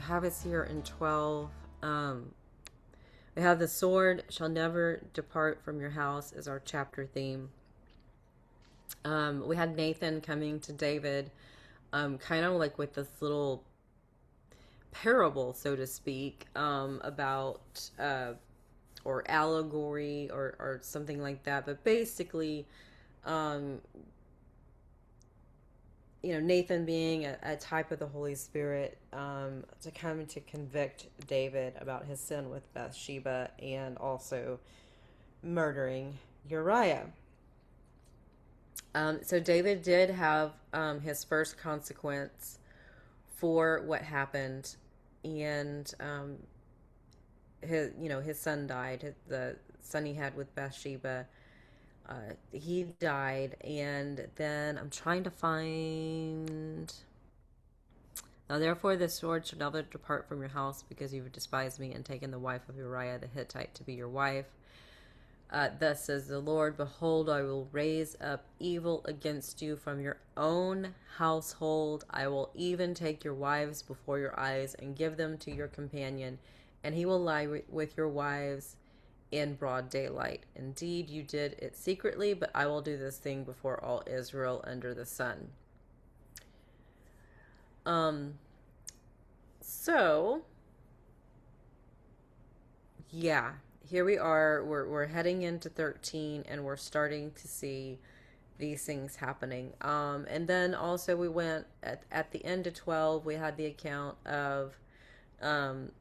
have us here in 12. We have the sword shall never depart from your house as our chapter theme. We had Nathan coming to David, kind of like with this little parable, so to speak, about or allegory or something like that. But basically, um, Nathan being a type of the Holy Spirit, to come to convict David about his sin with Bathsheba and also murdering Uriah. So David did have his first consequence for what happened, and his son died. The son he had with Bathsheba, he died, and then I'm trying to find. Now, therefore, the sword shall never depart from your house, because you have despised me and taken the wife of Uriah the Hittite to be your wife. Thus says the Lord, behold, I will raise up evil against you from your own household. I will even take your wives before your eyes and give them to your companion, and he will lie with your wives in broad daylight. Indeed, you did it secretly, but I will do this thing before all Israel under the sun. Um, so yeah, here we are. We're heading into 13, and we're starting to see these things happening. And then also we went at the end of 12, we had the account of um,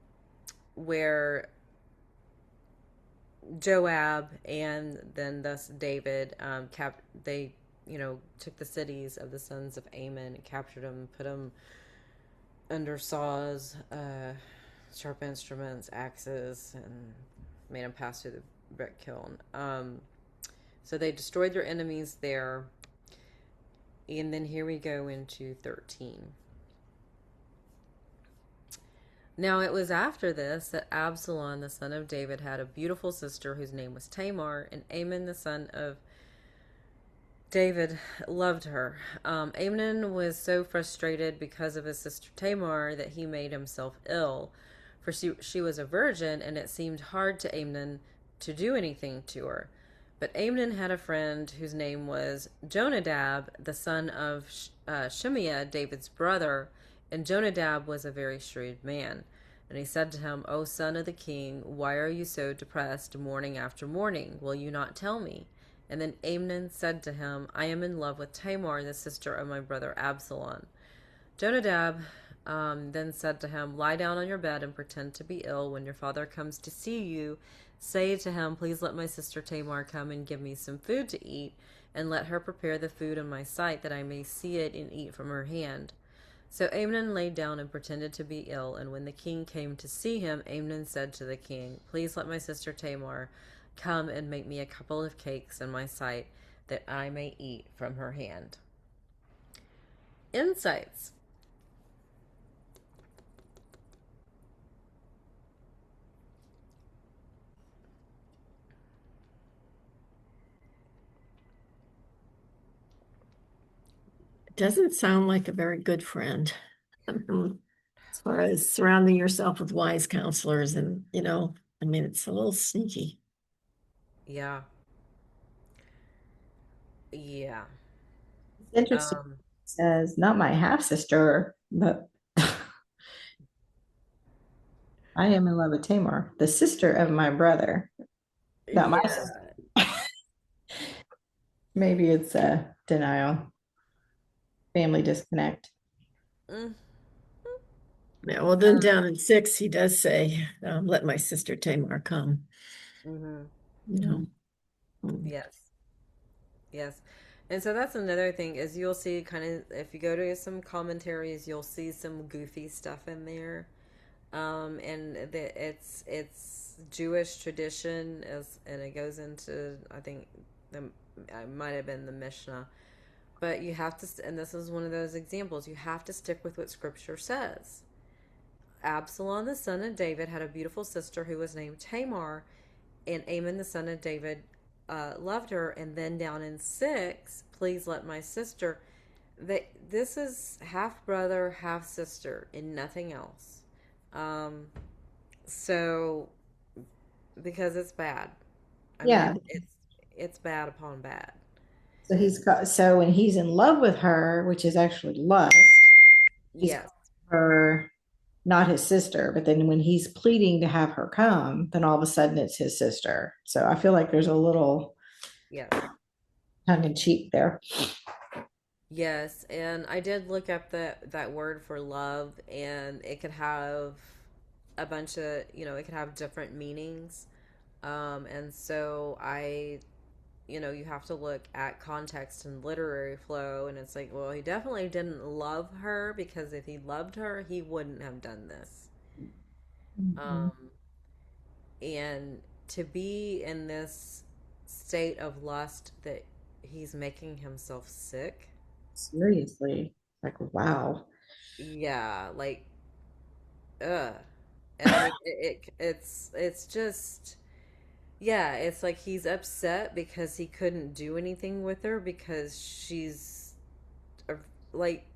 where Joab and then thus David, they, took the cities of the sons of Ammon and captured them, put them under saws, sharp instruments, axes, and made them pass through the brick kiln. So they destroyed their enemies there. And then here we go into 13. Now it was after this that Absalom, the son of David, had a beautiful sister whose name was Tamar, and Amnon, the son of David, loved her. Amnon was so frustrated because of his sister Tamar that he made himself ill, for she was a virgin, and it seemed hard to Amnon to do anything to her. But Amnon had a friend whose name was Jonadab, the son of Shimeah, David's brother, and Jonadab was a very shrewd man. And he said to him, O son of the king, why are you so depressed morning after morning? Will you not tell me? And then Amnon said to him, I am in love with Tamar, the sister of my brother Absalom. Jonadab then said to him, lie down on your bed and pretend to be ill. When your father comes to see you, say to him, please let my sister Tamar come and give me some food to eat, and let her prepare the food in my sight, that I may see it and eat from her hand. So Amnon lay down and pretended to be ill, and when the king came to see him, Amnon said to the king, please let my sister Tamar come and make me a couple of cakes in my sight, that I may eat from her hand. Insights. Doesn't sound like a very good friend. As far as surrounding yourself with wise counselors and, I mean, it's a little sneaky. Yeah. Yeah. It's interesting. Um, It says, not my half sister, but I am in love with Tamar, the sister of my brother. Not my sister. yeah. Maybe it's a denial, family disconnect. Mm, Yeah, well, then down in 6, he does say, let my sister Tamar come. mm-hmm. You know. Yes. Yes. And so that's another thing is you'll see kind of if you go to some commentaries, you'll see some goofy stuff in there. And it's Jewish tradition is, and it goes into I think the it might have been the Mishnah, but you have to, and this is one of those examples. You have to stick with what Scripture says. Absalom, the son of David, had a beautiful sister who was named Tamar, and Amon, the son of David, loved her. And then down in 6, please let my sister. This is half brother, half sister, and nothing else. Um, so because it's bad. I mean, Yeah. it's bad upon bad. So when he's in love with her, which is actually lust, he's Yes, her not his sister, but then when he's pleading to have her come, then all of a sudden it's his sister. So I feel like there's a little yes, tongue in cheek there. yes. And I did look up that word for love, and it could have a bunch of, it could have different meanings. And so you have to look at context and literary flow, and it's like, well, he definitely didn't love her, because if he loved her, he wouldn't have done this. Mhm. Um, and to be in this state of lust that he's making himself sick, Seriously. Like, wow. yeah, like, ugh. And I mean, it's just, yeah, it's like he's upset because he couldn't do anything with her because she's a- like,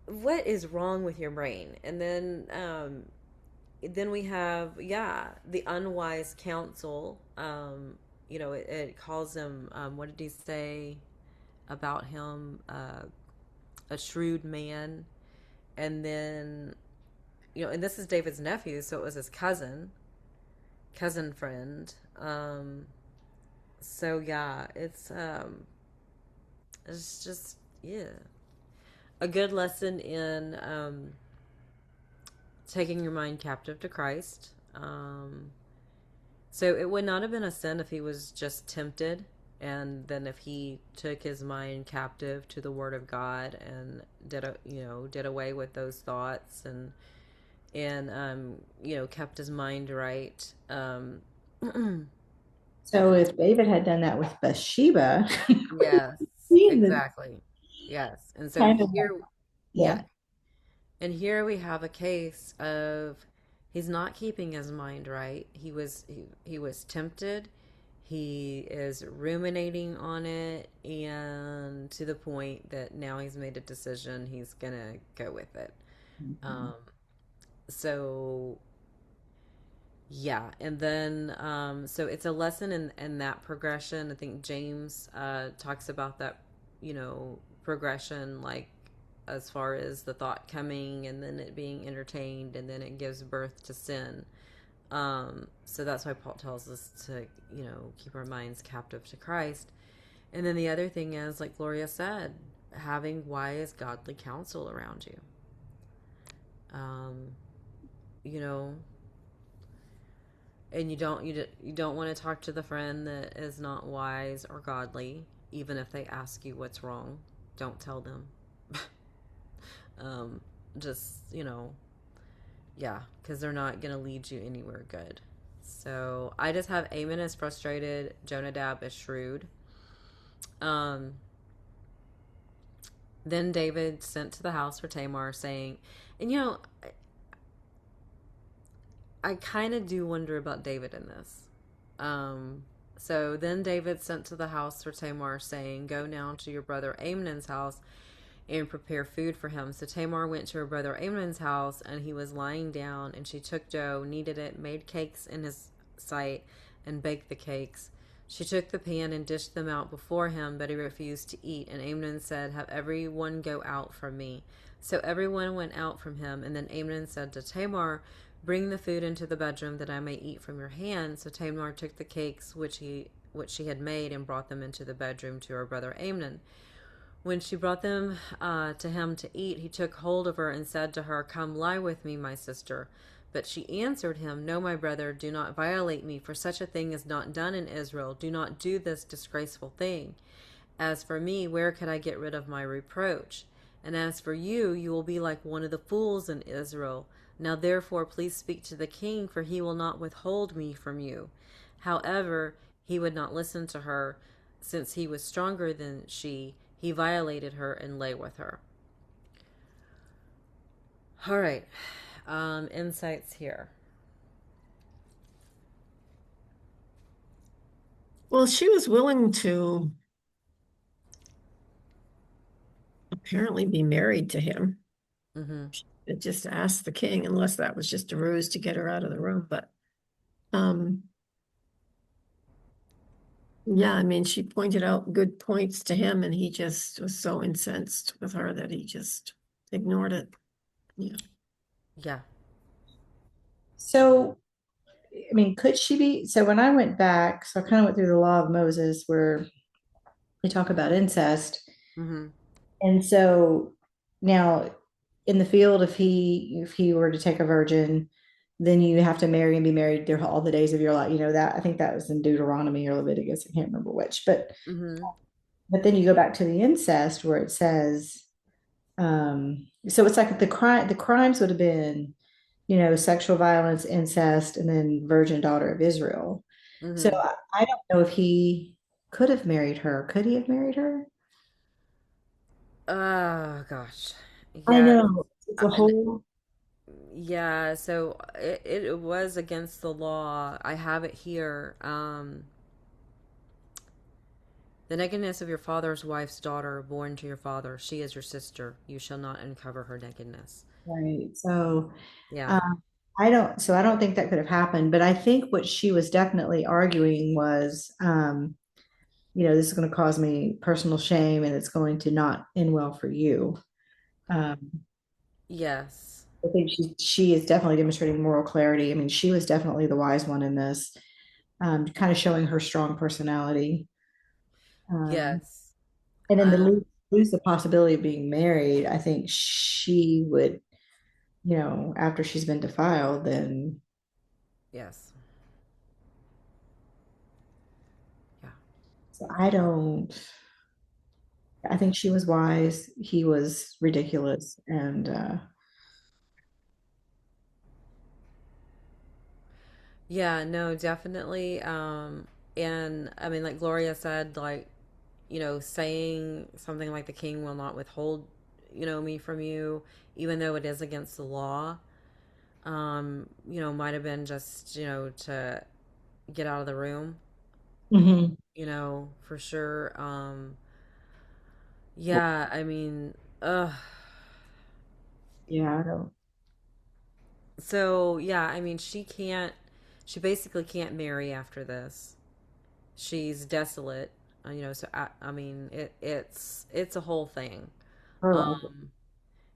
what is wrong with your brain? And then we have, yeah, the unwise counsel. It calls him, what did he say about him? A shrewd man. And then, and this is David's nephew, so it was his cousin friend. So yeah, it's just, yeah, a good lesson in taking your mind captive to Christ. So it would not have been a sin if he was just tempted, and then if he took his mind captive to the Word of God and did away with those thoughts, and kept his mind right. So if David had done that with Bathsheba, Yes, seen the exactly. Yes, and so kind of here, yeah. yeah, and here we have a case of he's not keeping his mind right. He was tempted. He is ruminating on it, and to the point that now he's made a decision. He's gonna go with it. Mhm. Um, so yeah, and then so it's a lesson in that progression. I think James talks about that, progression, like as far as the thought coming and then it being entertained and then it gives birth to sin. So that's why Paul tells us to, keep our minds captive to Christ. And then the other thing is, like Gloria said, having wise, godly counsel around you. Um, you know, and you don't want to talk to the friend that is not wise or godly, even if they ask you what's wrong. Don't tell them. um, just yeah, because they're not gonna lead you anywhere good. So I just have Amen is frustrated, Jonadab is shrewd. Um, then David sent to the house for Tamar, saying, and I kind of do wonder about David in this. Um, so then David sent to the house for Tamar, saying, "Go now to your brother Amnon's house and prepare food for him." So Tamar went to her brother Amnon's house, and he was lying down, and she took dough, kneaded it, made cakes in his sight, and baked the cakes. She took the pan and dished them out before him, but he refused to eat. And Amnon said, "Have everyone go out from me." So everyone went out from him. And then Amnon said to Tamar, "Bring the food into the bedroom that I may eat from your hand." So Tamar took the cakes which she had made and brought them into the bedroom to her brother Amnon. When she brought them to him to eat, he took hold of her and said to her, "Come lie with me, my sister." But she answered him, "No, my brother, do not violate me, for such a thing is not done in Israel. Do not do this disgraceful thing. As for me, where could I get rid of my reproach? And as for you, you will be like one of the fools in Israel. Now therefore, please speak to the king, for he will not withhold me from you." However, he would not listen to her. Since he was stronger than she, he violated her and lay with her. All right. Insights here. Well, she was willing to apparently be married to him. Mm-hmm. just ask the king, unless that was just a ruse to get her out of the room, but um yeah, I mean, she pointed out good points to him and he just was so incensed with her that he just ignored it. Yeah. Yeah. So, I mean, could she be? So when I went back, so I kind of went through the law of Moses where they talk about incest. Mm-hmm. And so now in the field, if he were to take a virgin, then you have to marry and be married there all the days of your life. You know that I think that was in Deuteronomy or Leviticus. I can't remember which, Mm-hmm. but then you go back to the incest where it says, so it's like the crimes would have been, sexual violence, incest, and then virgin daughter of Israel. So Mm-hmm. I don't know if he could have married her. Could he have married her? Oh gosh. I Yeah. know. It's a And whole. yeah, so it was against the law. I have it here. The nakedness of your father's wife's daughter born to your father, she is your sister. You shall not uncover her nakedness. Right. So Yeah. um, I don't think that could have happened, but I think what she was definitely arguing was, this is going to cause me personal shame and it's going to not end well for you. Um, Yes. I think she is definitely demonstrating moral clarity. I mean, she was definitely the wise one in this, kind of showing her strong personality. Um, Yes. and then to Um, lose the possibility of being married, I think she would, after she's been defiled, then yes. Yeah. so I don't. I think she was wise. He was ridiculous, and Yeah, no, definitely. And I mean, like Gloria said, like, saying something like the king will not withhold, me from you, even though it is against the law, might have been just, to get out of the room, mhm. for sure. Yeah, I mean, Yeah, I don't. so yeah, I mean, she basically can't marry after this. She's desolate, so I mean, it's a whole thing. Her life. Um,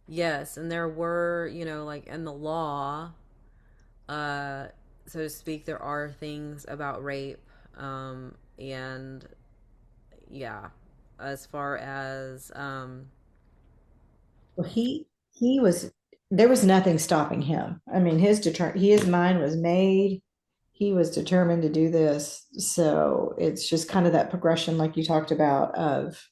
yes, and there were, like in the law, uh, so to speak, there are things about rape, and yeah, as far as Well, he was. There was nothing stopping him. I mean, his mind was made. He was determined to do this. So it's just kind of that progression, like you talked about, of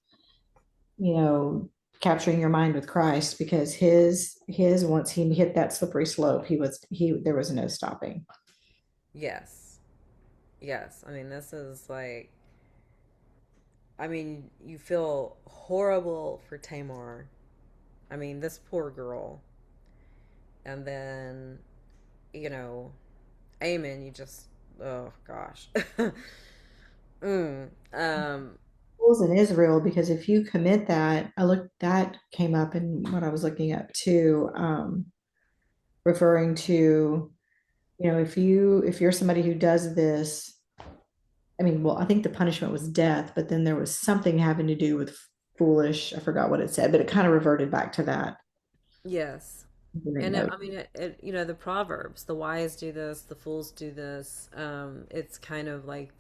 you know capturing your mind with Christ, because his once he hit that slippery slope, he there was no stopping. yes, yes. I mean, this is like, I mean, you feel horrible for Tamar. I mean, this poor girl, and then you know, Amen. You just, oh gosh. Um, Rules in Israel, because if you commit that, that came up in what I was looking up too, referring to, if you're somebody who does this, I mean, well, I think the punishment was death, but then there was something having to do with foolish, I forgot what it said, but it kind of reverted back to that. yes. Make And note. I mean, the proverbs, the wise do this, the fools do this. It's kind of like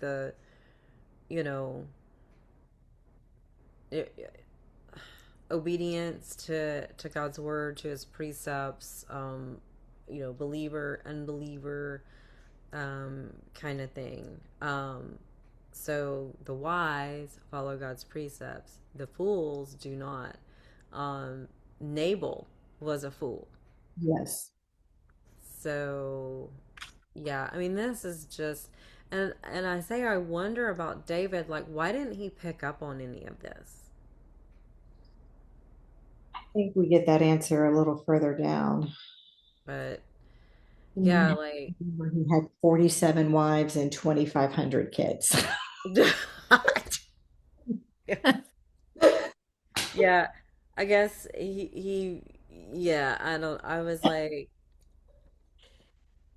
you know, it, obedience to God's word, to His precepts. Believer, unbeliever, kind of thing. So the wise follow God's precepts. The fools do not. Nabal was a fool. Yes. So yeah, I mean, this is just, and I say I wonder about David. Like, why didn't he pick up on any of this? I think we get that answer a little further down. But yeah, Mhm. like, Where he had 47 wives and 2,500 kids. yeah, I guess he Yeah, I don't, I was like,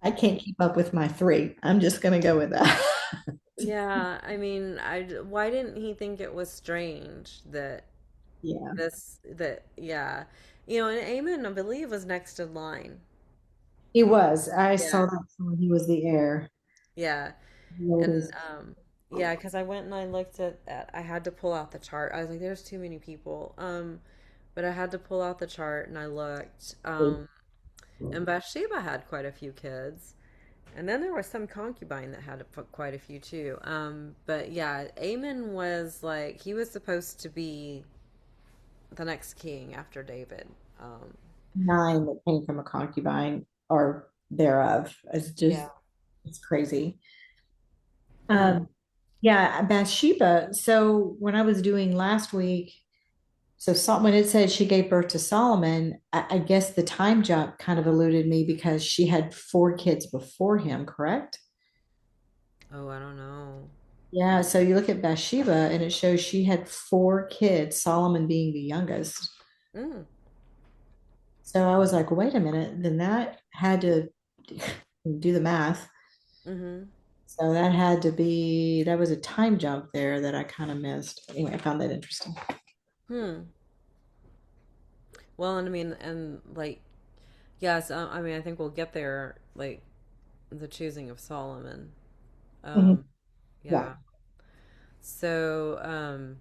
I can't keep up with my three. I'm just gonna go with that. yeah, I mean, why didn't he think it was strange that Yeah, yeah. You know, and Eamon, I believe, was next in line. he was. I saw Yeah. that when he was the heir. Yeah. And Noticed. yeah, because I went and I looked I had to pull out the chart. I was like, there's too many people. But I had to pull out the chart and I looked. And Bathsheba had quite a few kids. And then there was some concubine that had quite a few too. But yeah, Amon was like, he was supposed to be the next king after David. Um, Nine that came from a concubine or thereof. It's just yeah. it's crazy. Hmm. Um, yeah, Bathsheba. So when I was doing last week, when it said she gave birth to Solomon, I guess the time jump kind of eluded me because she had four kids before him, correct? Oh, I don't know. Yeah, so you look at Bathsheba and it shows she had four kids, Solomon being the youngest. Mm. So I was like, wait a minute, then that had to do the math. Mm-hmm. So that had to be, that was a time jump there that I kind of missed. Anyway, I found that interesting. Hmm. Well, and I mean, and like, yes, I mean, I think we'll get there, like the choosing of Solomon. Mhm. Um, Yeah. yeah. So,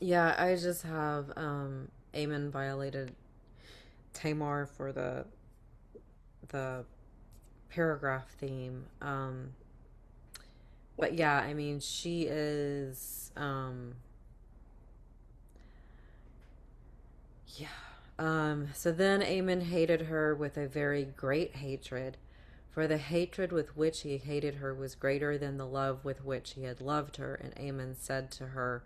yeah, I just have Aemon violated Tamar for the paragraph theme. But yeah, I mean, she is yeah. So then Aemon hated her with a very great hatred, for the hatred with which he hated her was greater than the love with which he had loved her. And Aemon said to her,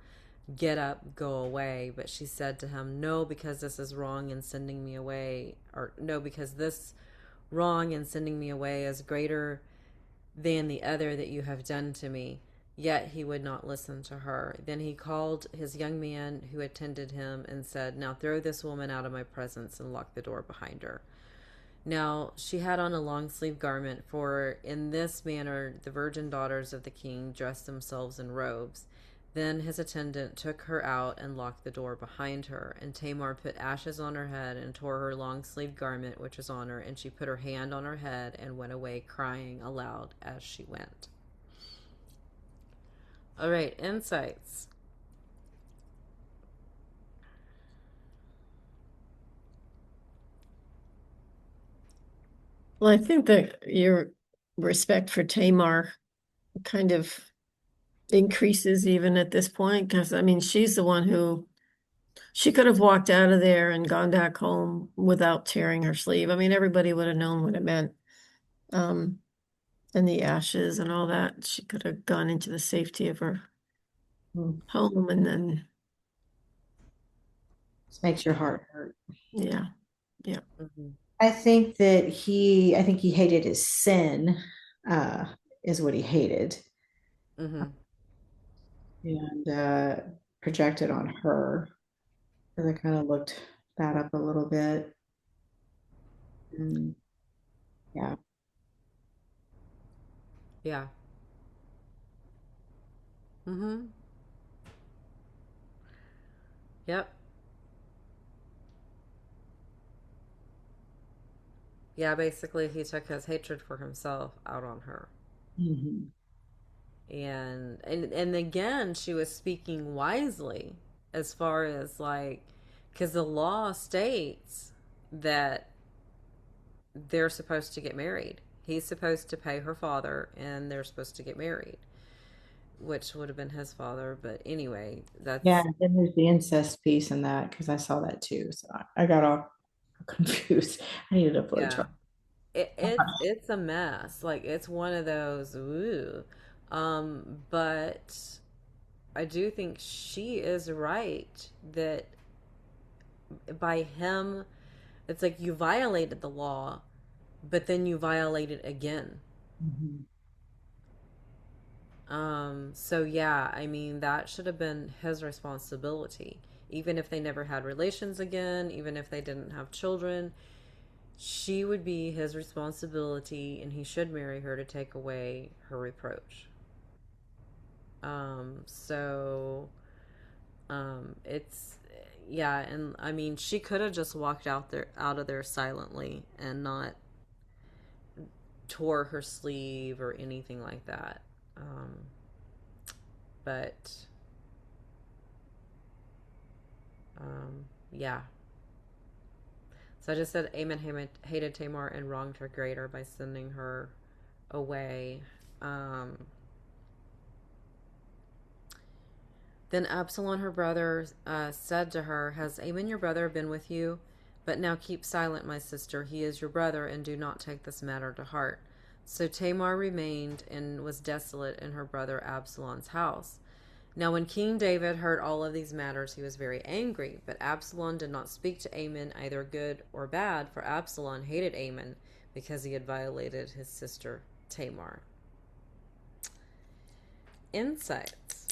"Get up, go away." But she said to him, "No, because this is wrong in sending me away, or no, because this wrong in sending me away is greater than the other that you have done to me." Yet he would not listen to her. Then he called his young man who attended him and said, "Now throw this woman out of my presence and lock the door behind her." Now she had on a long sleeved garment, for in this manner the virgin daughters of the king dressed themselves in robes. Then his attendant took her out and locked the door behind her. And Tamar put ashes on her head and tore her long sleeved garment which was on her, and she put her hand on her head and went away crying aloud as she went. All right, insights. Well, I think that your respect for Tamar kind of increases even at this point, because I mean, she's the one who she could have walked out of there and gone back home without tearing her sleeve. I mean, everybody would have known what it meant. Um, and the ashes and all that. She could have gone into the safety of her Mm. home and then, This makes your heart hurt. yeah, yeah. Mm-hmm. I think he hated his sin, uh, is what he hated, Mm-hmm. and projected on her. Because I kind of looked that up a little bit. And yeah. Yeah. Mm-hmm. Yep. Yeah, basically he took his hatred for himself out on her. Mhm. And again, she was speaking wisely as far as like, because the law states that they're supposed to get married. He's supposed to pay her father and they're supposed to get married, which would have been his father, but anyway, Yeah, that's then there's the incest piece in that because I saw that too. So I got all confused. I needed a flow yeah. chart. It's a mess. Like it's one of those ooh. But I do think she is right that by him, it's like you violated the law, but then you violate it again. Mhm. So yeah, I mean that should have been his responsibility. even if they never had relations again, even if they didn't have children, she would be his responsibility, and he should marry her to take away her reproach. So it's yeah, and I mean, she could have just walked out of there silently and not tore her sleeve or anything like that. Um, but yeah. So I just said Amen hated Tamar and wronged her greater by sending her away. Um, Then Absalom, her brother, said to her, "Has Ammon your brother been with you? But now keep silent, my sister. He is your brother, and do not take this matter to heart." So Tamar remained and was desolate in her brother Absalom's house. Now, when King David heard all of these matters, he was very angry. But Absalom did not speak to Ammon, either good or bad, for Absalom hated Ammon because he had violated his sister Tamar. Insights.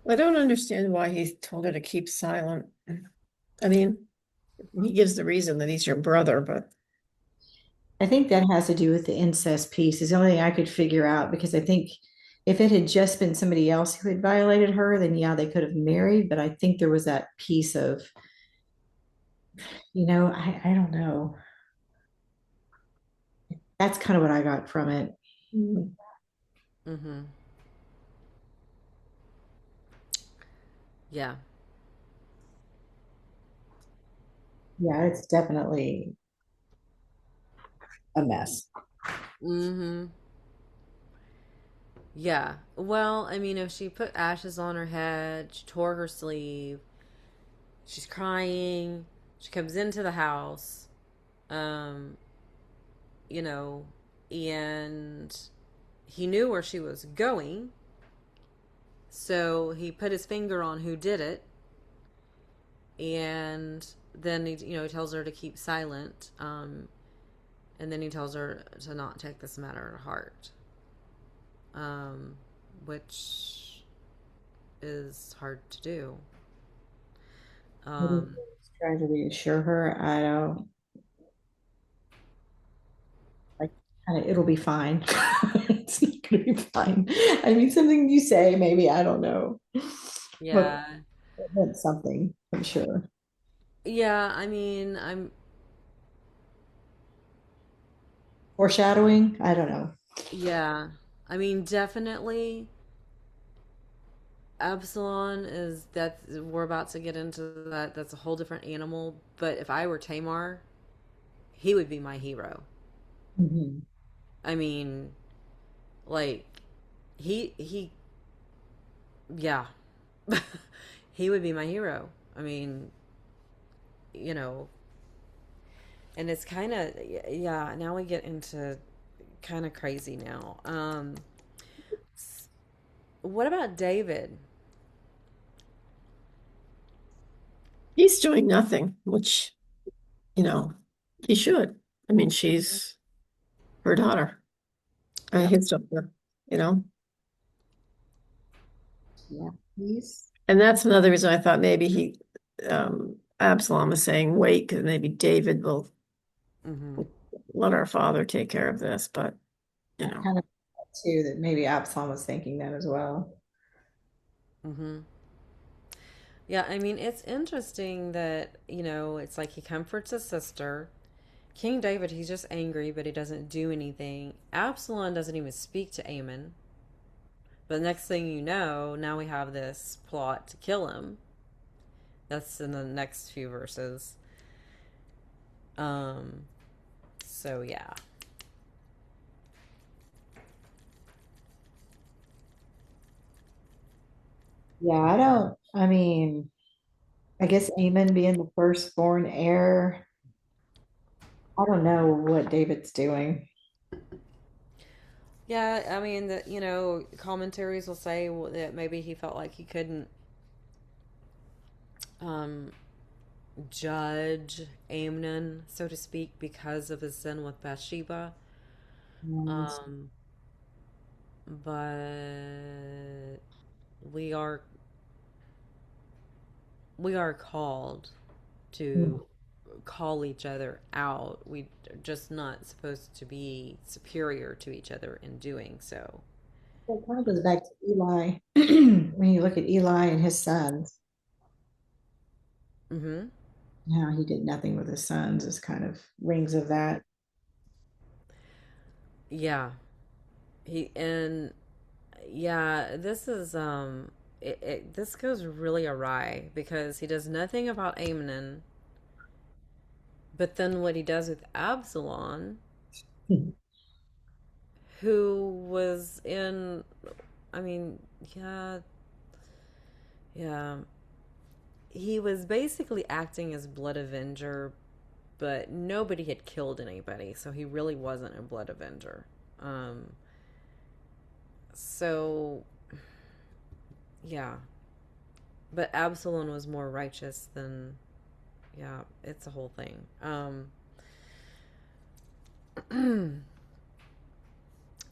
I don't understand why he told her to keep silent. I mean, he gives the reason that he's your brother, but I think that has to do with the incest piece, is the only thing I could figure out, because I think if it had just been somebody else who had violated her, then yeah, they could have married. But I think there was that piece of, I don't know. That's kind of what I got from it. Mm-hmm. Yeah. Yeah, it's definitely a mess. Mm-hmm. Yeah. Well, I mean, if she put ashes on her head, she tore her sleeve, she's crying, she comes into the house, um, you know, and he knew where she was going, so he put his finger on who did it, and then he tells her to keep silent, and then he tells her to not take this matter to heart, um, which is hard to do. Maybe Um, he's trying to reassure her. I don't like kind of, it'll be fine. It's not gonna be fine. I mean, something you say, maybe, I don't know. But yeah. it meant something, I'm sure. Yeah, I mean, Foreshadowing? I don't know. yeah. I mean, definitely Absalom is that we're about to get into that. That's a whole different animal. But if I were Tamar, he would be my hero. Mhm. I mean, like he yeah. He would be my hero. I mean, you know, and it's kind of yeah, now we get into kind of crazy now. What about David? he's doing nothing, which, you know, he should. I mean, she's her daughter, Yep. his daughter, you know. Yeah, he's And that's another reason I thought maybe Absalom was saying, wait, because maybe David will Mhm. let our father take care of this, but, you know. kind of too that maybe Absalom was thinking that as well. Mhm. Yeah, I mean, it's interesting that, it's like he comforts his sister. King David, he's just angry, but he doesn't do anything. Absalom doesn't even speak to Ammon. But the next thing you know, now we have this plot to kill him. That's in the next few verses. Um, so yeah. Yeah, I mean, I guess Amon being the firstborn heir, I don't know what David's doing. Yeah, I mean, commentaries will say that maybe he felt like he couldn't um, judge Amnon, so to speak, because of his sin with Bathsheba. Yes. Um, but we are we are called Mm. to call each other out. We are just not supposed to be superior to each other in doing so. So it kind of goes back to Eli. When you look at Eli and his sons, Mm-hmm. how he did nothing with his sons is kind of rings of that. Yeah. He and yeah, this is this goes really awry because he does nothing about Amnon, but then what he does with Absalom, who was in, I mean, yeah, yeah, he was basically acting as blood avenger, but nobody had killed anybody, so he really wasn't a blood avenger. Um, so yeah, but Absalom was more righteous than, yeah, it's a whole thing.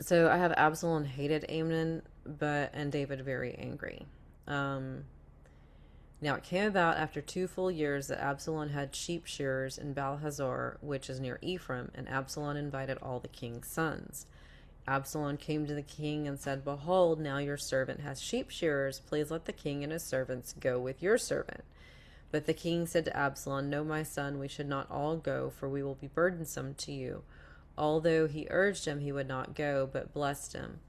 So I have Absalom hated Amnon, but and David very angry. Um, Now it came about after 2 full years that Absalom had sheep shearers in Balhazor, which is near Ephraim, and Absalom invited all the king's sons. Absalom came to the king and said, "Behold, now your servant has sheep shearers. Please let the king and his servants go with your servant." But the king said to Absalom, "No, my son, we should not all go, for we will be burdensome to you." Although he urged him, he would not go, but blessed him.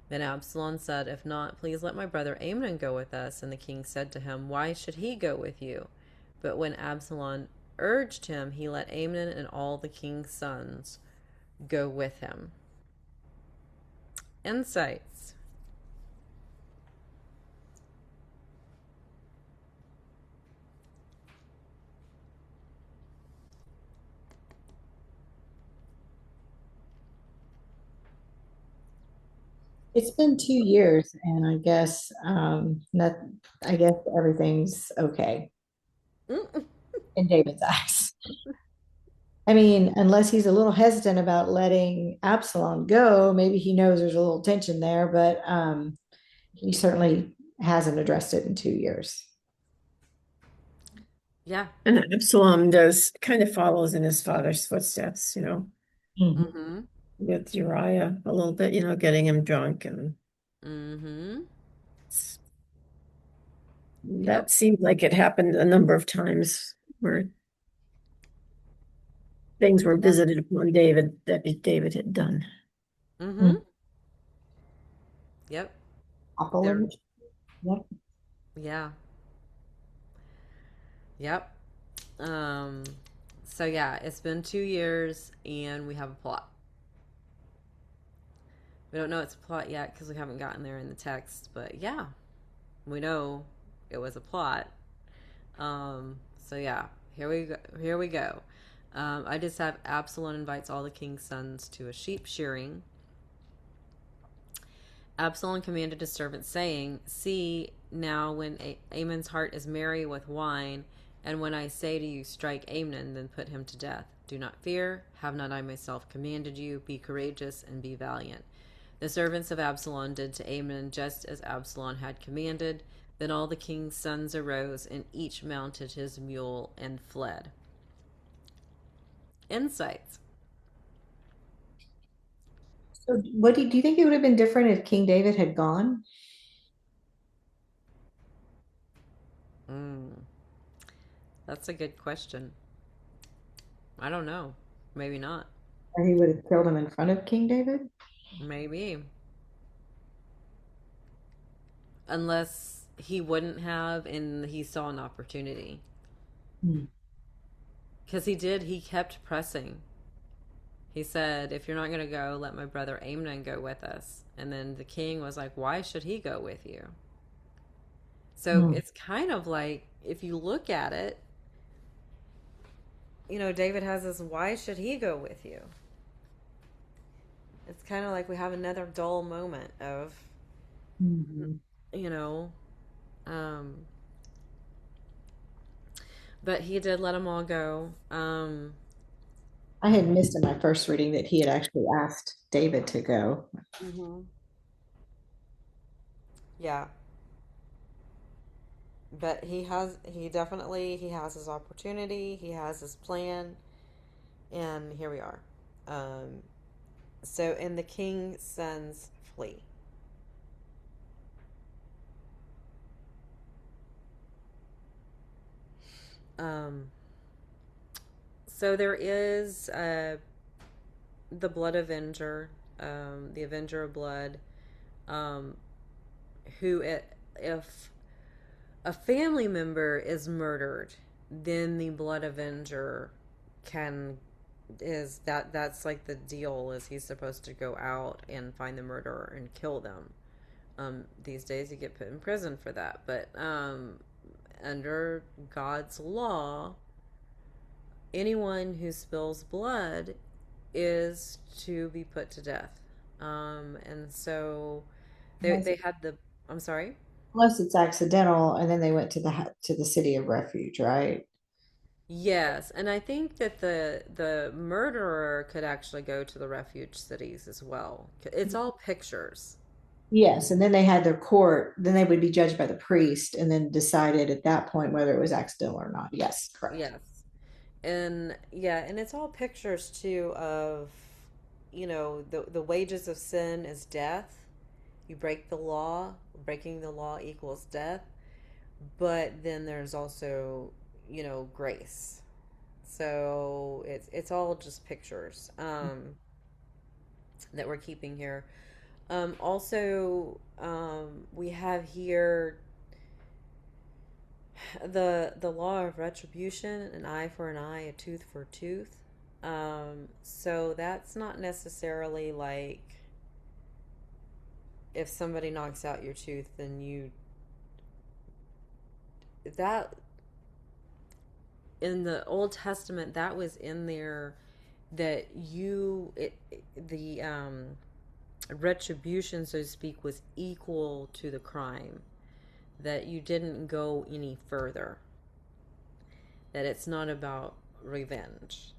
Then Absalom said, "If not, please let my brother Amnon go with us." And the king said to him, "Why should he go with you?" But when Absalom urged him, he let Amnon and all the king's sons go with him. Insights. It's been 2 years, and I guess that I guess everything's okay Mm. in David's eyes. I mean, unless he's a little hesitant about letting Absalom go, maybe he knows there's a little tension there, but he certainly hasn't addressed it in 2 years. Yeah. And Absalom does kind of follows in his father's footsteps, Mhm. Mm-hmm. with Uriah a little bit, getting him drunk. And Mm-hmm. Yep. that seemed like it happened a number of times where things were Yeah. visited upon David that David had done. Mm-hmm. Mhm. Yep. There. Opulent. Yep. Yeah. Yep. Um, so yeah, it's been 2 years and we have a plot. We don't know it's a plot yet because we haven't gotten there in the text, but yeah, we know it was a plot. So yeah, here we go. Here we go. I just have Absalom invites all the king's sons to a sheep shearing. Absalom commanded his servants, saying, "See now, when Amon's heart is merry with wine, and when I say to you, strike Amnon, then put him to death. Do not fear. Have not I myself commanded you? Be courageous and be valiant." The servants of Absalom did to Amnon just as Absalom had commanded. Then all the king's sons arose, and each mounted his mule and fled. Insights. So, what do you think it would have been different if King David had gone? Mm, that's a good question. I don't know. Maybe not. Or he would have killed him in front of King David? Maybe. Unless he wouldn't have and he saw an opportunity. Hmm. Because he kept pressing. He said, "If you're not going to go, let my brother Amnon go with us." And then the king was like, "Why should he go with you?" So Hmm. it's kind of like, if you look at it, David has this, "Why should he go with you?" It's kind of like we have another dull moment of, Mhm. you know, um, but he did let them all go. I had missed in my first reading that he had actually asked David to go. Mhm. Yeah, but he has his opportunity, he has his plan, and here we are. Um, so, and the king sends flee. Um, so there is the Blood Avenger, the Avenger of Blood, um, who, if a family member is murdered, then the Blood Avenger can that's like the deal is he's supposed to go out and find the murderer and kill them. These days you get put in prison for that, but under God's law, anyone who spills blood is to be put to death. And so Unless, they had the I'm sorry. unless it's accidental, and then they went to the city of refuge, right? Yes, and I think that the murderer could actually go to the refuge cities as well. It's all pictures. Yes, and then they had their court. Then they would be judged by the priest, and then decided at that point whether it was accidental or not. Yes, correct. Yes. And yeah, and it's all pictures too of, the wages of sin is death. You break the law, breaking the law equals death. But then there's also, grace. So it's all just pictures that we're keeping here. Also, we have here the law of retribution: an eye for an eye, a tooth for a tooth. So that's not necessarily like if somebody knocks out your tooth, then you that in the Old Testament that was in there that the retribution, so to speak, was equal to the crime. That you didn't go any further. That it's not about revenge.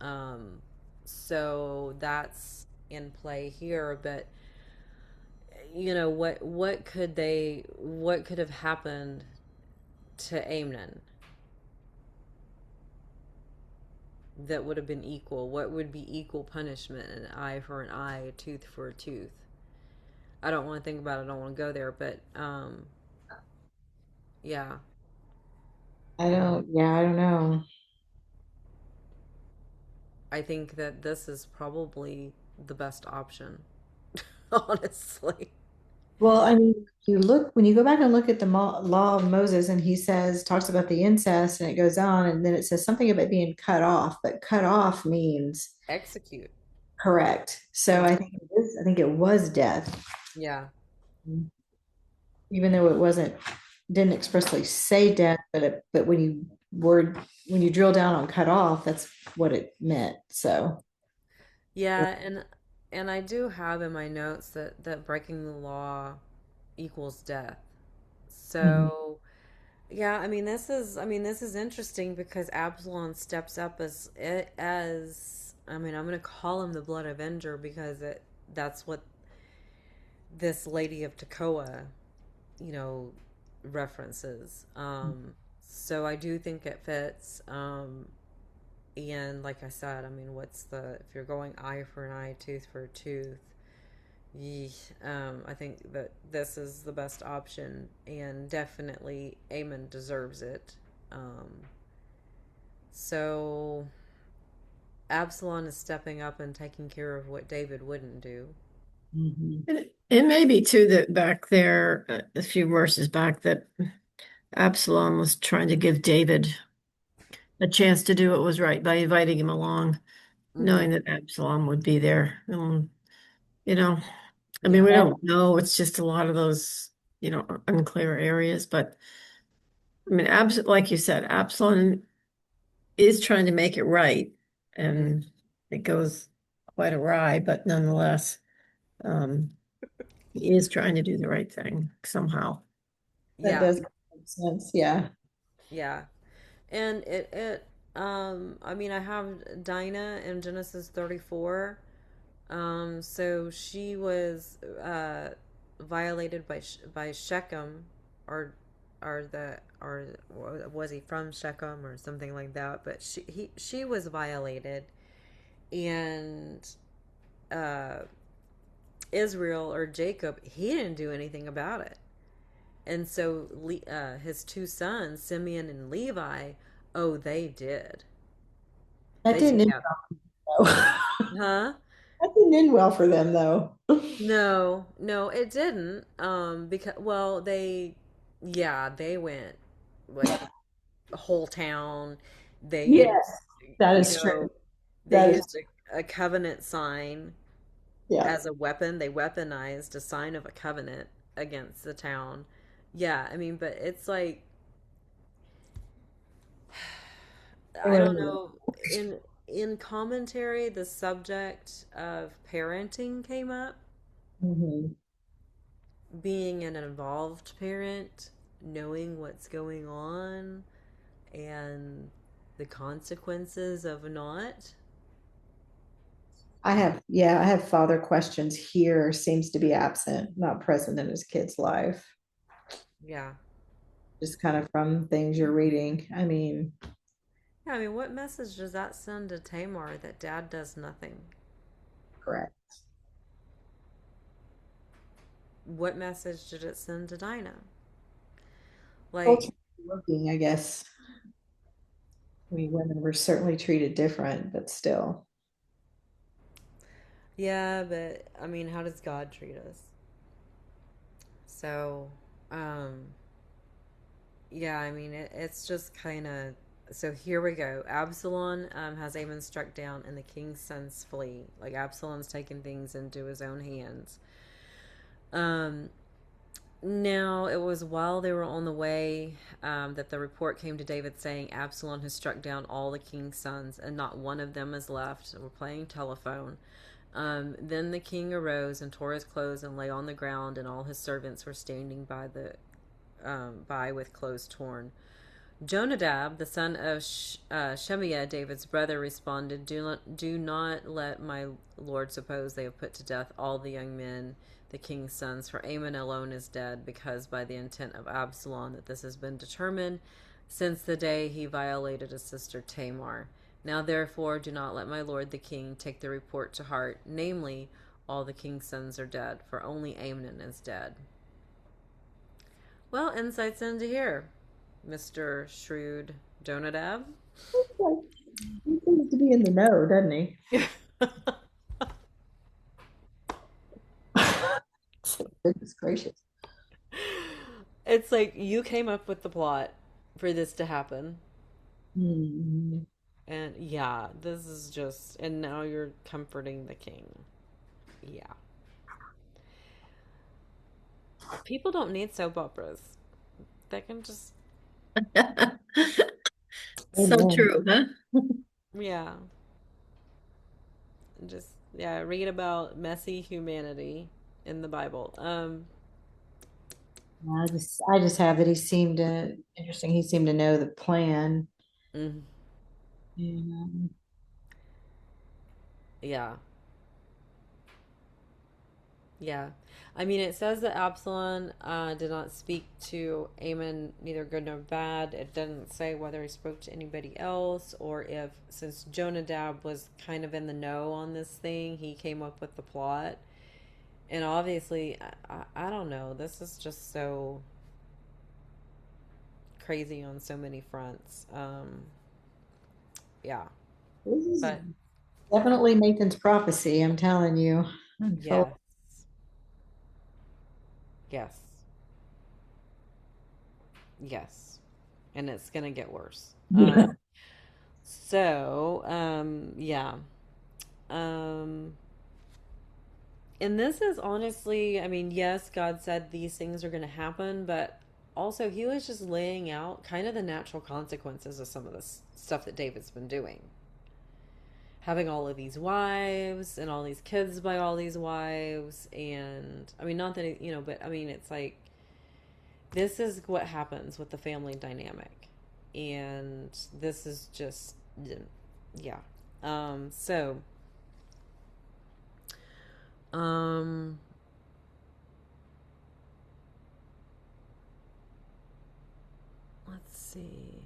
Um, so that's in play here, but what could have happened to Amnon that would have been equal? What would be equal punishment? An eye for an eye, a tooth for a tooth. I don't want to think about it. I don't want to go there, but yeah, I don't know. I think that this is probably the best option, honestly. Well, I mean, when you go back and look at the law of Moses, and he talks about the incest, and it goes on, and then it says something about being cut off, but cut off means Execute. correct. So Mhm. I think it was death, Yeah, even though it didn't expressly say death, but when you drill down on cut off, that's what it meant. So, yeah, and I do have in my notes that breaking the law equals death. mhm. So, yeah, this is interesting because Absalom steps up as I mean, I'm going to call him the Blood Avenger because that's what this Lady of Tekoa, you know, references. So I do think it fits. And like I said, I mean, if you're going eye for an eye, tooth for a tooth, I think that this is the best option, and definitely Aemon deserves it. Um, so Absalom is stepping up and taking care of what David wouldn't do. Mhm. It may be too that back there, a few verses back, that Absalom was trying to give David a chance to do what was right by inviting him along, Hmm. knowing that Absalom would be there. You know, I mean, Yeah. we don't know. It's just a lot of those, unclear areas. But I mean, like you said, Absalom is trying to make it right, Hmm. and it goes quite awry, but nonetheless, um, he is trying to do the right thing somehow. That Yeah. does make sense. Yeah. Yeah. And I mean, I have Dinah in Genesis 34. So she was violated by Shechem, or or was he from Shechem or something like that? But she was violated, and uh, Israel or Jacob, he didn't do anything about it. And so his two sons, Simeon and Levi, oh, they did. That They took didn't end out, well. huh? That didn't end well for them, though. No, no, it didn't. Because well, yeah, they went like a whole town. They Yes, used, that you is true. know, they That is, used a covenant sign yeah. as a weapon. They weaponized a sign of a covenant against the town. Yeah, I mean, but it's like They I went don't into know. In commentary, the subject of parenting came up, Mhm. being an involved parent, knowing what's going on, and the consequences of not. I have father questions here, seems to be absent, not present in his kid's life. Yeah. Just kind of from things you're reading. I mean, Yeah, I mean, what message does that send to Tamar that dad does nothing? correct. What message did it send to Dinah? Like, Culturally looking, I guess. I mean, women were certainly treated different, but still. yeah, but I mean, how does God treat us? So, um, yeah, I mean, it's just kind of. So here we go. Absalom has Amon struck down, and the king's sons flee. Like Absalom's taking things into his own hands. Um, Now, it was while they were on the way that the report came to David saying Absalom has struck down all the king's sons, and not one of them is left. We're playing telephone. Then the king arose and tore his clothes and lay on the ground, and all his servants were standing by with clothes torn. Jonadab, the son of Shemiah, David's brother, responded, do not let my lord suppose they have put to death all the young men, the king's sons, for Amon alone is dead, because by the intent of Absalom that this has been determined since the day he violated his sister Tamar. Now therefore do not let my lord the king take the report to heart, namely, all the king's sons are dead, for only Amnon is dead. Well, insights into here, Mr. Shrewd Jonadab. He seems to be in the know, doesn't he? Goodness gracious. It's like you came up with the plot for this to happen. Hmm. And yeah, this is just, and now you're comforting the king. Yeah. People don't need soap operas. They can just, So Amen. true, huh? yeah, just, yeah, read about messy humanity in the Bible. I just have that he seemed to interesting. He seemed to know the plan. mm, And, yeah. Yeah. I mean, it says that Absalom did not speak to Amon, neither good nor bad. It doesn't say whether he spoke to anybody else or if, since Jonadab was kind of in the know on this thing, he came up with the plot. And obviously, I don't know. This is just so crazy on so many fronts. Yeah. this is But definitely Nathan's prophecy. I'm telling you. I'm full. yes. Yes. Yes. And it's going to get worse. Yeah. Yeah. Um, and this is honestly, I mean, yes, God said these things are going to happen, but also he was just laying out kind of the natural consequences of some of this stuff that David's been doing. Having all of these wives and all these kids by all these wives. And I mean, not that, but I mean, it's like, this is what happens with the family dynamic. and this is just, yeah. So, um, let's see.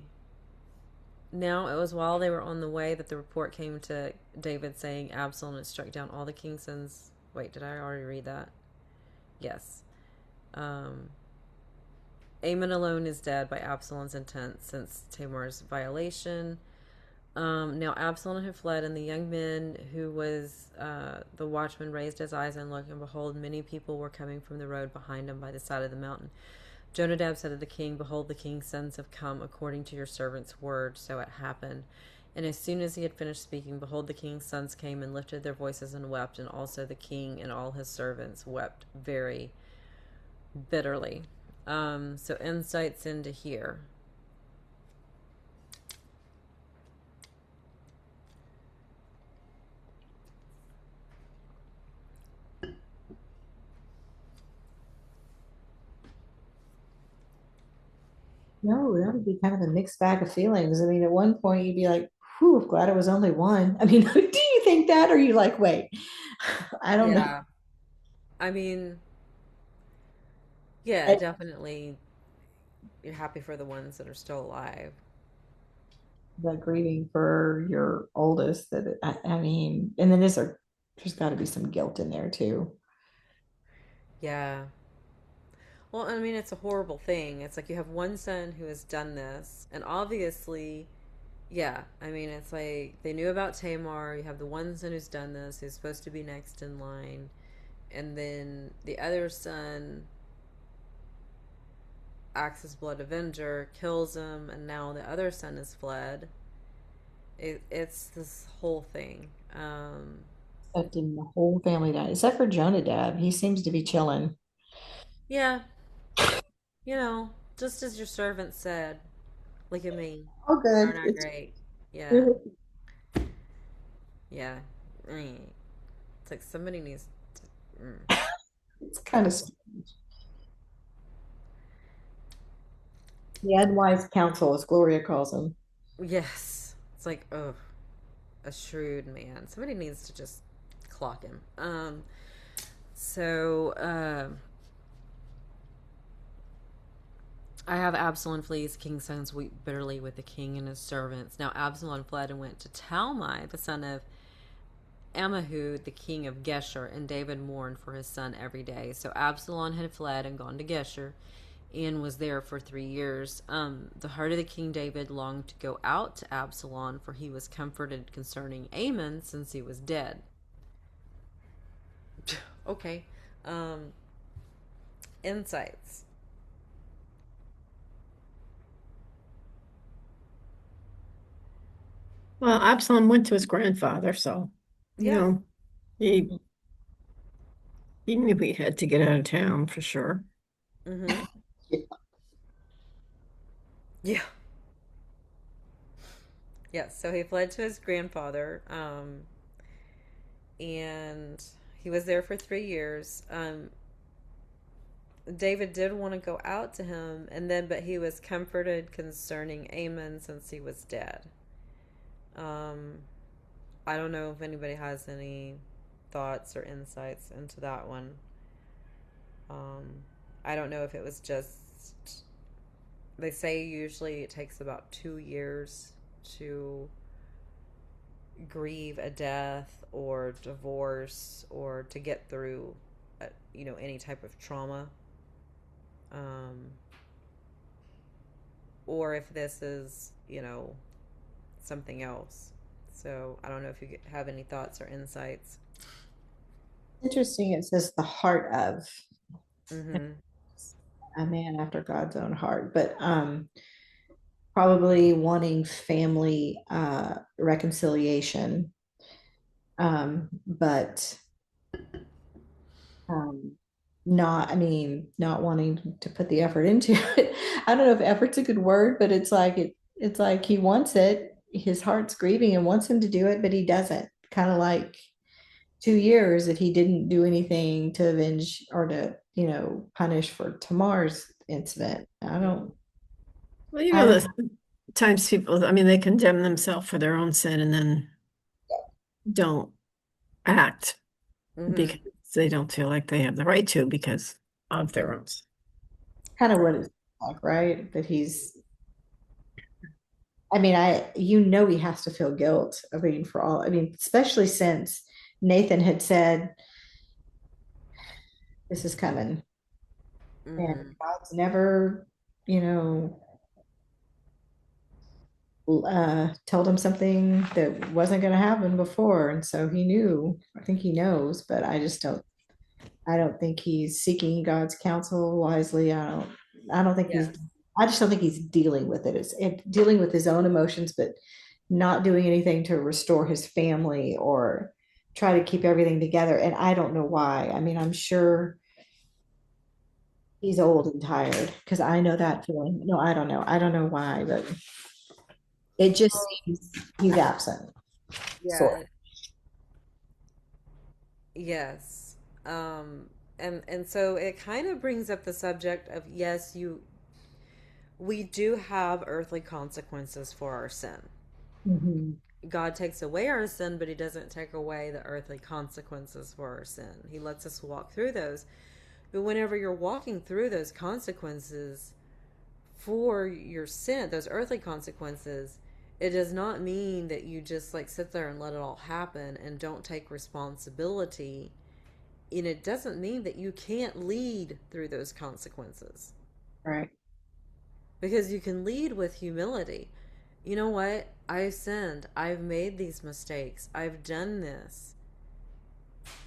Now it was while they were on the way that the report came to David saying Absalom had struck down all the king's sons. Wait, did I already read that? Yes. Um, Amon alone is dead by Absalom's intent since Tamar's violation. Now Absalom had fled, and the young man who was the watchman raised his eyes and looked, and behold, many people were coming from the road behind him by the side of the mountain. Jonadab said to the king, behold, the king's sons have come according to your servant's word. So it happened. And as soon as he had finished speaking, behold, the king's sons came and lifted their voices and wept, and also the king and all his servants wept very bitterly. So insights into here. No, that would be kind of a mixed bag of feelings. I mean, at one point you'd be like, whew, glad it was only one. I mean, do you think that? Or are you like, wait, I don't know. Yeah. I mean, yeah, I- definitely you're happy for the ones that are still alive. The grieving for your oldest I mean, and then there's got to be some guilt in there too. Yeah. Well, I mean, it's a horrible thing. It's like you have one son who has done this, and obviously, yeah, I mean, it's like they knew about Tamar. You have the one son who's done this, who's supposed to be next in line, and then the other son acts as blood avenger, kills him, and now the other son has fled. It's this whole thing. Affecting the whole family down, except for Jonadab. He seems to be chilling. Yeah, just as your servant said, look at me. Oh, good. Aren't I great? Yeah, yeah. Mm. It's like somebody needs to. It's kind of the unwise counsel, as Gloria calls him. Yes. It's like, oh, a shrewd man. Somebody needs to just clock him. So, I have Absalom flees. King's sons weep bitterly with the king and his servants. Now Absalom fled and went to Talmai, the son of Ammihud, the king of Geshur, and David mourned for his son every day. So Absalom had fled and gone to Geshur and was there for 3 years. The heart of the king David longed to go out to Absalom, for he was comforted concerning Amon since he was dead. Okay. Um, Insights. Well, Absalom went to his grandfather, so, you Yeah. know, he knew he had to get out of town for sure. Mm-hmm. Yeah. Yeah. So he fled to his grandfather, and he was there for 3 years. David did want to go out to him, and then, but he was comforted concerning Amon since he was dead. Um, I don't know if anybody has any thoughts or insights into that one. Um, I don't know if it was just, they say usually it takes about 2 years to grieve a death or divorce or to get through, any type of trauma. Um, or if this is, something else. So I don't know if you have any thoughts or insights. Interesting. It says the heart of Mm-hmm. a man after God's own heart, but probably wanting family reconciliation, but um, not, I mean, not wanting to put the effort into it. I don't know if effort's a good word, but it's like he wants it. His heart's grieving and wants him to do it, but he doesn't. Kind of like 2 years that he didn't do anything to avenge or to, punish for Tamar's incident. Well, I don't, times people, I mean, they condemn themselves for their own sin and then don't act Mm-hmm. because they don't feel like they have the right to because of their own sin. Kind of what it's like, right? That he's, I mean, he has to feel guilt. I mean, for all, I mean, especially since Nathan had said, this is coming. And Mm-hmm. God's never, you know, told him something that wasn't going to happen before. And so he knew, I think he knows, but I don't think he's seeking God's counsel wisely. I don't think he's, Yes. I just don't think he's dealing with it. Dealing with his own emotions, but not doing anything to restore his family or try to keep everything together. And I don't know why. I mean, I'm sure he's old and tired because I know that feeling. No, I don't know. I don't know why, but it just Well, seems he's absent. Sort yeah. Yes. And so it kind of brings up the subject of, yes, we do have earthly consequences for our sin. of. Mhm. God takes away our sin, but he doesn't take away the earthly consequences for our sin. He lets us walk through those. But whenever you're walking through those consequences for your sin, those earthly consequences, it does not mean that you just like sit there and let it all happen and don't take responsibility. And it doesn't mean that you can't lead through those consequences, Right. because you can lead with humility. You know what? I've sinned. I've made these mistakes. I've done this.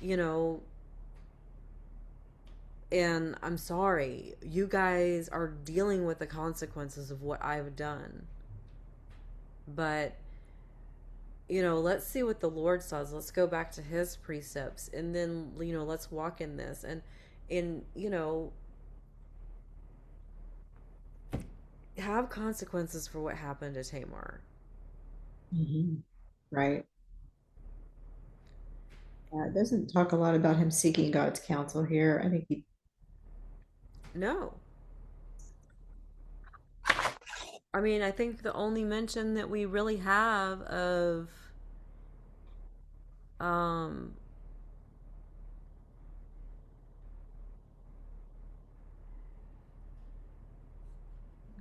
You know, and I'm sorry. You guys are dealing with the consequences of what I've done. But, let's see what the Lord says. Let's go back to his precepts, and then, let's walk in this. And have consequences for what happened to Tamar. Mhm. Right. It doesn't talk a lot about him seeking God's counsel here. I think he, No. I mean, I think the only mention that we really have of um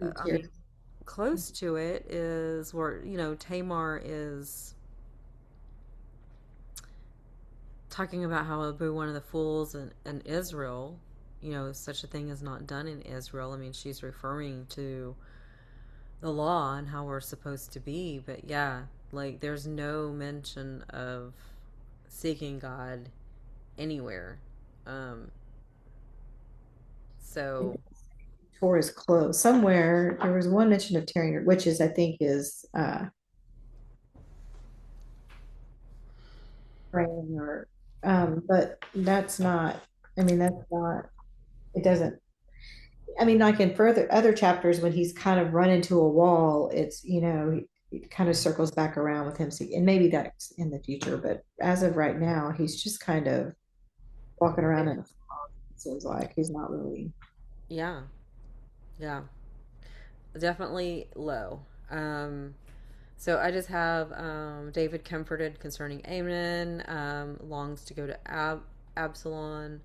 I here. mean, close to it is where, Tamar is talking about how it'll be one of the fools in Israel. Such a thing is not done in Israel. I mean, she's referring to the law and how we're supposed to be. But yeah, like there's no mention of seeking God anywhere. Um, so Tore his clothes. Somewhere there was one mention of tearing, which is I think is praying or but that's not, I mean, that's not, it doesn't, I mean, like in further other chapters when he's kind of run into a wall, it's, it kind of circles back around with him. And maybe that's in the future, but as of right now, he's just kind of walking around in a fog. It seems like he's not really. yeah, yeah, definitely low. So I just have David comforted concerning Amnon, longs to go to Absalom.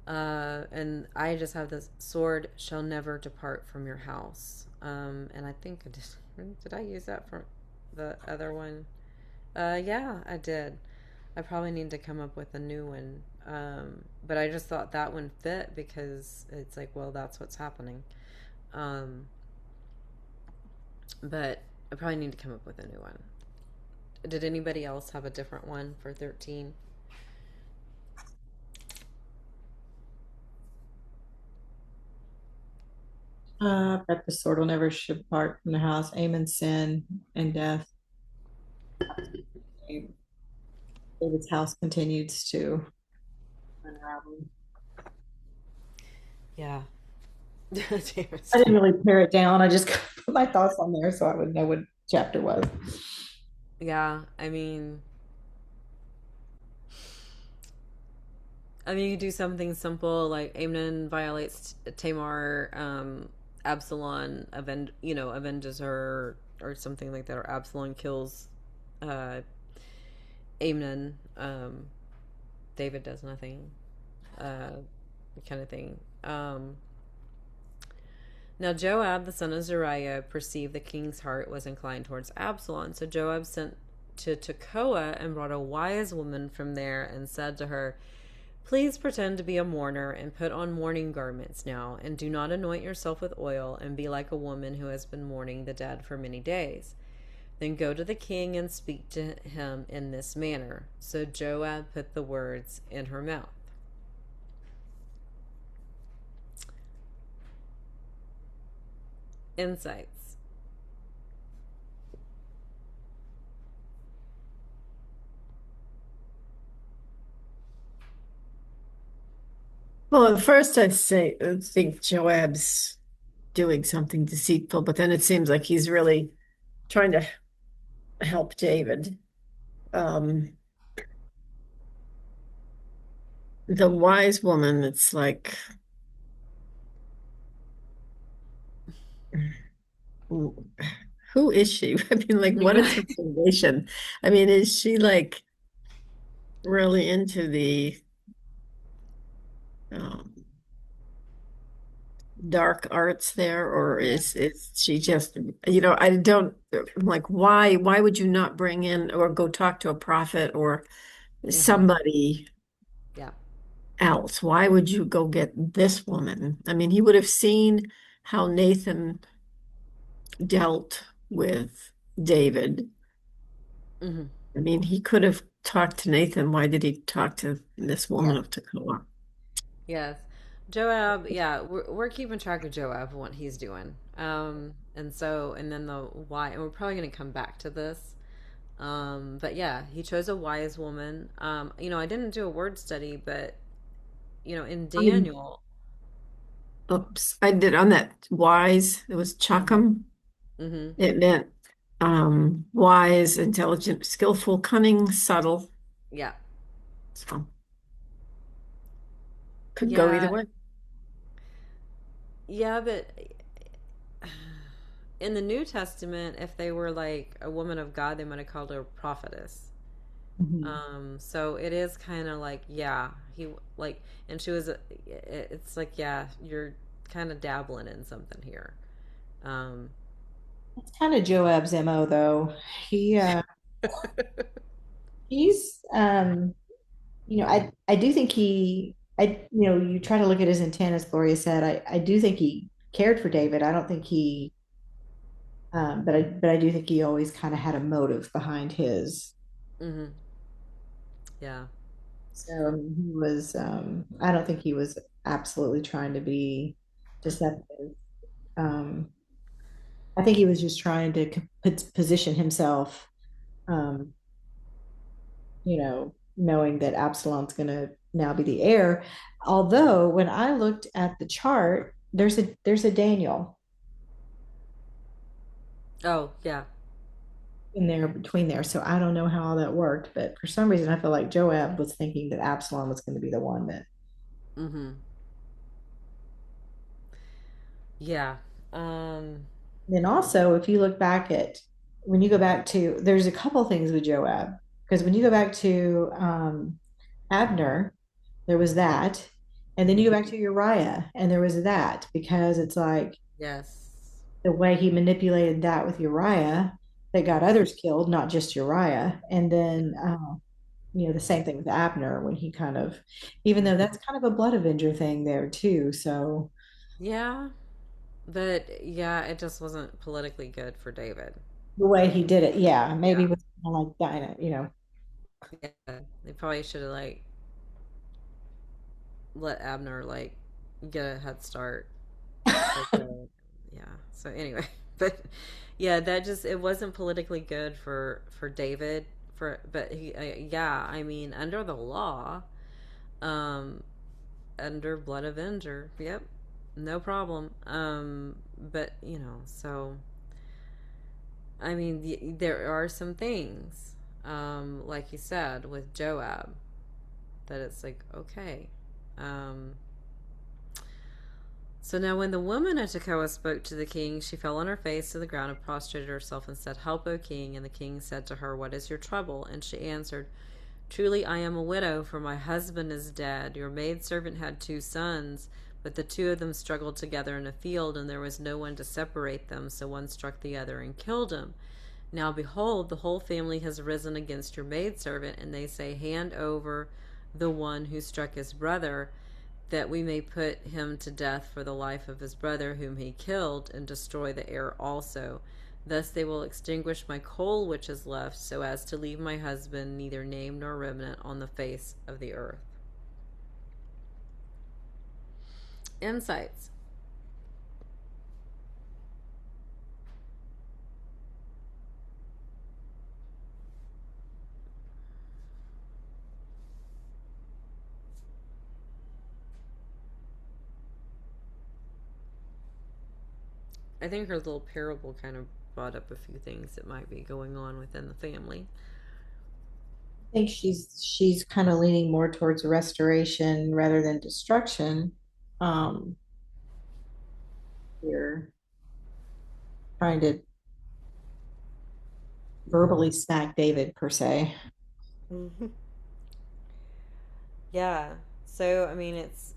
And I just have this sword shall never depart from your house. And I think did I use that for the other one? Yeah, I did. I probably need to come up with a new one. But I just thought that one fit because it's like, well, that's what's happening. Um, but I probably need to come up with a new one. Did anybody else have a different one for 13? But the sword will never should part from the house. Amen. Sin and death. David's house continues to unravel. Yeah. I didn't really pare it down. I just put my thoughts on there so I would know what chapter was. Yeah, I mean, you could do something simple like Amnon violates Tamar. Absalom avenges her or something like that, or Absalom kills uh, Amnon. David does nothing, uh, kind of thing. Now Joab, the son of Zeruiah, perceived the king's heart was inclined towards Absalom. So Joab sent to Tekoa and brought a wise woman from there and said to her, "Please pretend to be a mourner and put on mourning garments now, and do not anoint yourself with oil, and be like a woman who has been mourning the dead for many days. Then go to the king and speak to him in this manner." So Joab put the words in her mouth. Insights. Well, at first I think Joab's doing something deceitful, but then it seems like he's really trying to help David. Um, the wise woman, it's like, who is she? I mean, like, what is her foundation? I mean, is she like really into the um, dark arts there, or Yeah. is she just, I don't, I'm like, why would you not bring in or go talk to a prophet or Mm-hmm. somebody Yeah. else? Why would you go get this woman? I mean, he would have seen how Nathan dealt with David. Mm-hmm. I mean, he could have talked to Nathan. Why did he talk to this Yeah. woman of Tekoa? Yes. Joab, yeah, we're keeping track of Joab and what he's doing. And then the why, and we're probably going to come back to this. But yeah, he chose a wise woman. I didn't do a word study, but in Um, Daniel. Oops, I did on that wise. It was Mm-hmm. Chakam. Mm-hmm. It meant wise, intelligent, skillful, cunning, subtle. Yeah. So could go either Yeah. way. Yeah, but in the New Testament, if they were like a woman of God, they might have called her a prophetess. Mhm. So it is kind of like, yeah, he like, and she was, it's like, yeah, you're kind of dabbling in something here. Um, It's kind of Joab's MO though. He he's I do think you try to look at his intent, as Gloria said. I do think he cared for David. I don't think he but I do think he always kind of had a motive behind his. hmm yeah. So I mean, he was I don't think he was absolutely trying to be deceptive. Um I think he was just trying to position himself, um, knowing that Absalom's going to now be the heir. Although when I looked at the chart, there's a Daniel Oh, yeah. in there between there. So I don't know how all that worked, but for some reason I feel like Joab was thinking that Absalom was going to be the one that. hmm Yeah. Um, Then also, if you look back at when you go back to, there's a couple things with Joab because when you go back to Abner, there was that. And then you go back to Uriah, and there was that because it's like yes. the way he manipulated that with Uriah that got others killed, not just Uriah. And then, the same thing with Abner when he kind of, even though that's kind of a blood avenger thing there too. So Yeah. But yeah, it just wasn't politically good for David. the way he did it, yeah, maybe Yeah. with kind of like Dinah. Yeah. They probably should have like let Abner like get a head start. So good. Yeah. So anyway, but yeah, that just it wasn't politically good for David but he yeah, I mean under the law, um under blood avenger. Yep. No problem. But so I mean there are some things like you said with Joab that it's like okay. Um So now when the woman of Tekoa spoke to the king, she fell on her face to the ground and prostrated herself and said, Help, O king. And the king said to her, What is your trouble? And she answered, Truly I am a widow, for my husband is dead. Your maidservant had 2 sons, but the 2 of them struggled together in a field, and there was no one to separate them, so one struck the other and killed him. Now behold, the whole family has risen against your maidservant, and they say, Hand over the one who struck his brother, that we may put him to death for the life of his brother whom he killed, and destroy the heir also. Thus they will extinguish my coal which is left, so as to leave my husband neither name nor remnant on the face of the earth. Insights. I think her little parable kind of brought up a few things that might be going on within the family. I think she's kind of leaning more towards restoration rather than destruction. Um, you're trying to verbally smack David per se. Mm-hmm. Yeah. So, I mean, it's,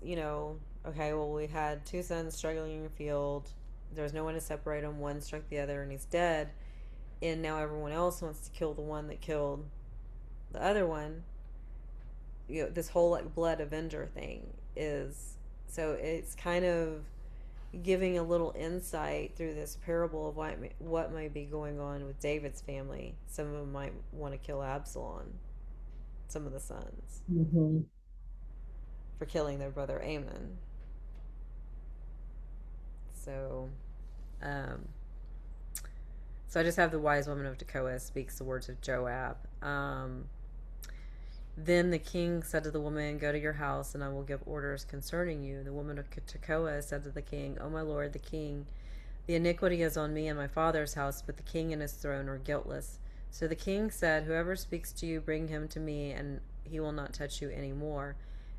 okay, well, we had 2 sons struggling in a field. There was no one to separate them. One struck the other and he's dead. And now everyone else wants to kill the one that killed the other one. This whole like blood avenger thing is, so it's kind of giving a little insight through this parable of what might be going on with David's family. Some of them might want to kill Absalom, some of the sons, Mm-hmm. for killing their brother Ammon. So, um, so I just have the wise woman of Tekoa speaks the words of Joab. Then the king said to the woman, Go to your house, and I will give orders concerning you. The woman of Tekoa said to the king, O my lord, the king, the iniquity is on me and my father's house, but the king and his throne are guiltless. So the king said, Whoever speaks to you, bring him to me, and he will not touch you any more.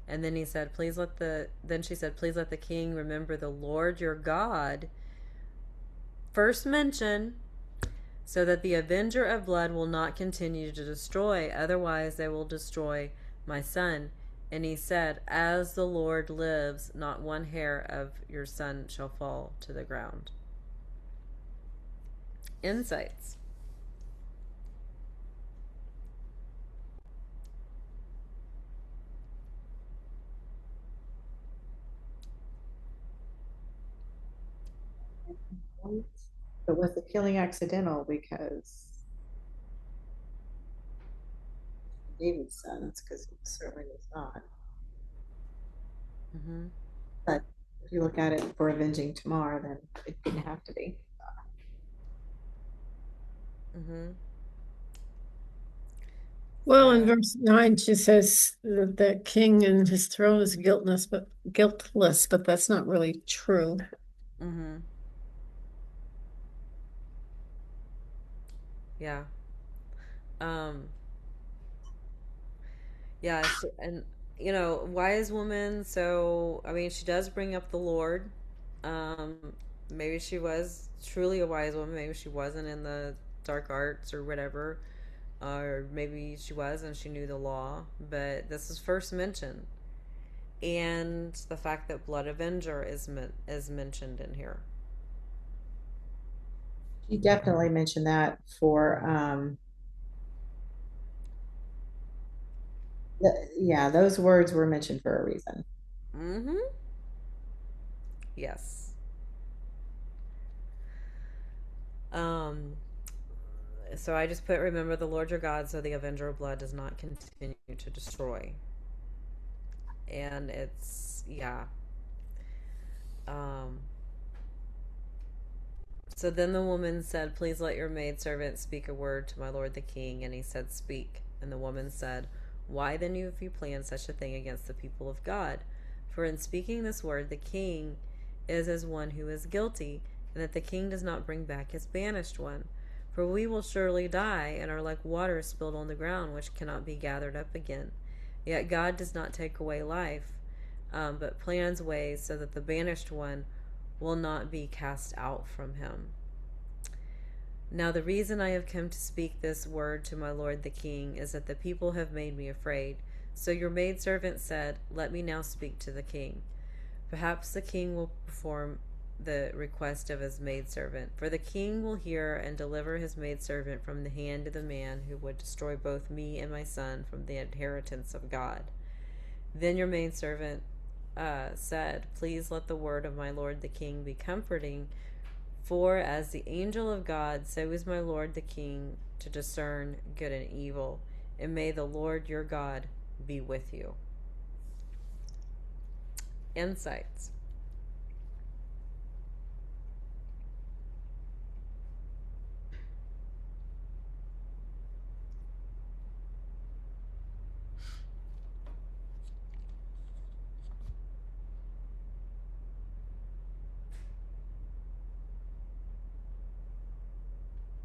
And then he said, Then she said, Please let the king remember the Lord your God first mention, so that the avenger of blood will not continue to destroy, otherwise they will destroy my son. And he said, As the Lord lives, not one hair of your son shall fall to the ground. Insights. But was the killing accidental because David's sons? Because it certainly was not. Mm-hmm. But if you look at it for avenging Tamar, then it didn't have to be. Mm-hmm. Well, in So, verse 9, she says that the king and his throne is guiltless, but that's not really true. mm-hmm. Yeah. Um, yeah, and wise woman. So I mean, she does bring up the Lord. Um, Maybe she was truly a wise woman. Maybe she wasn't in the dark arts or whatever, or maybe she was and she knew the law. But this is first mentioned, and the fact that blood avenger is mentioned in here. She definitely mentioned that for yeah, those words were mentioned for a reason. Mm-hmm. Yes. Um, so I just put, remember the Lord your God, so the avenger of blood does not continue to destroy. And it's, yeah. Um, so then the woman said, Please let your maidservant speak a word to my lord the king. And he said, Speak. And the woman said, Why then have you planned such a thing against the people of God? For in speaking this word, the king is as one who is guilty, and that the king does not bring back his banished one. For we will surely die, and are like water spilled on the ground, which cannot be gathered up again. Yet God does not take away life, but plans ways so that the banished one will not be cast out from him. Now the reason I have come to speak this word to my lord the king is that the people have made me afraid. So your maidservant said, let me now speak to the king. Perhaps the king will perform the request of his maidservant, for the king will hear and deliver his maidservant from the hand of the man who would destroy both me and my son from the inheritance of God. Then your maidservant said, please let the word of my lord the king be comforting, for as the angel of God, so is my lord the king to discern good and evil. And may the Lord your God be with you. Insights.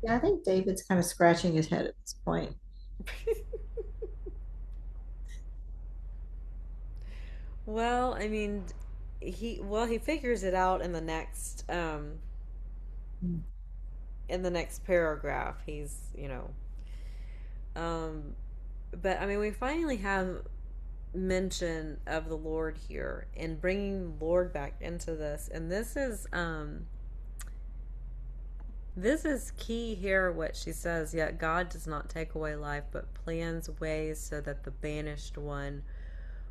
Yeah, I think David's kind of scratching his head at this point. Well, I mean, he figures it out in the next paragraph. He's, um but I mean, we finally have mention of the Lord here and bringing the Lord back into this. And this is key here, what she says. Yet God does not take away life, but plans ways so that the banished one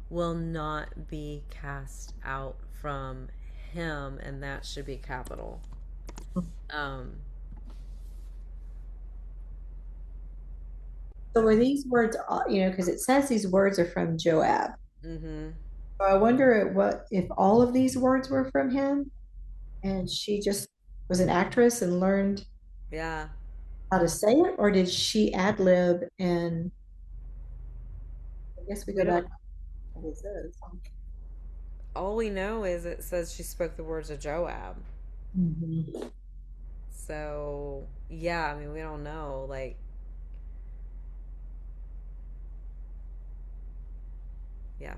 will not be cast out from him. And that should be capital. Um, So were these words, because it says these words are from Joab. mm-hmm. So I wonder what if all of these words were from him, and she just was an actress and learned Yeah. how to say it, or did she ad lib? And I guess we We go back don't, to what it says. all we know is it says she spoke the words of Joab. Mhm. So, yeah, I mean, we don't know. Like, yeah.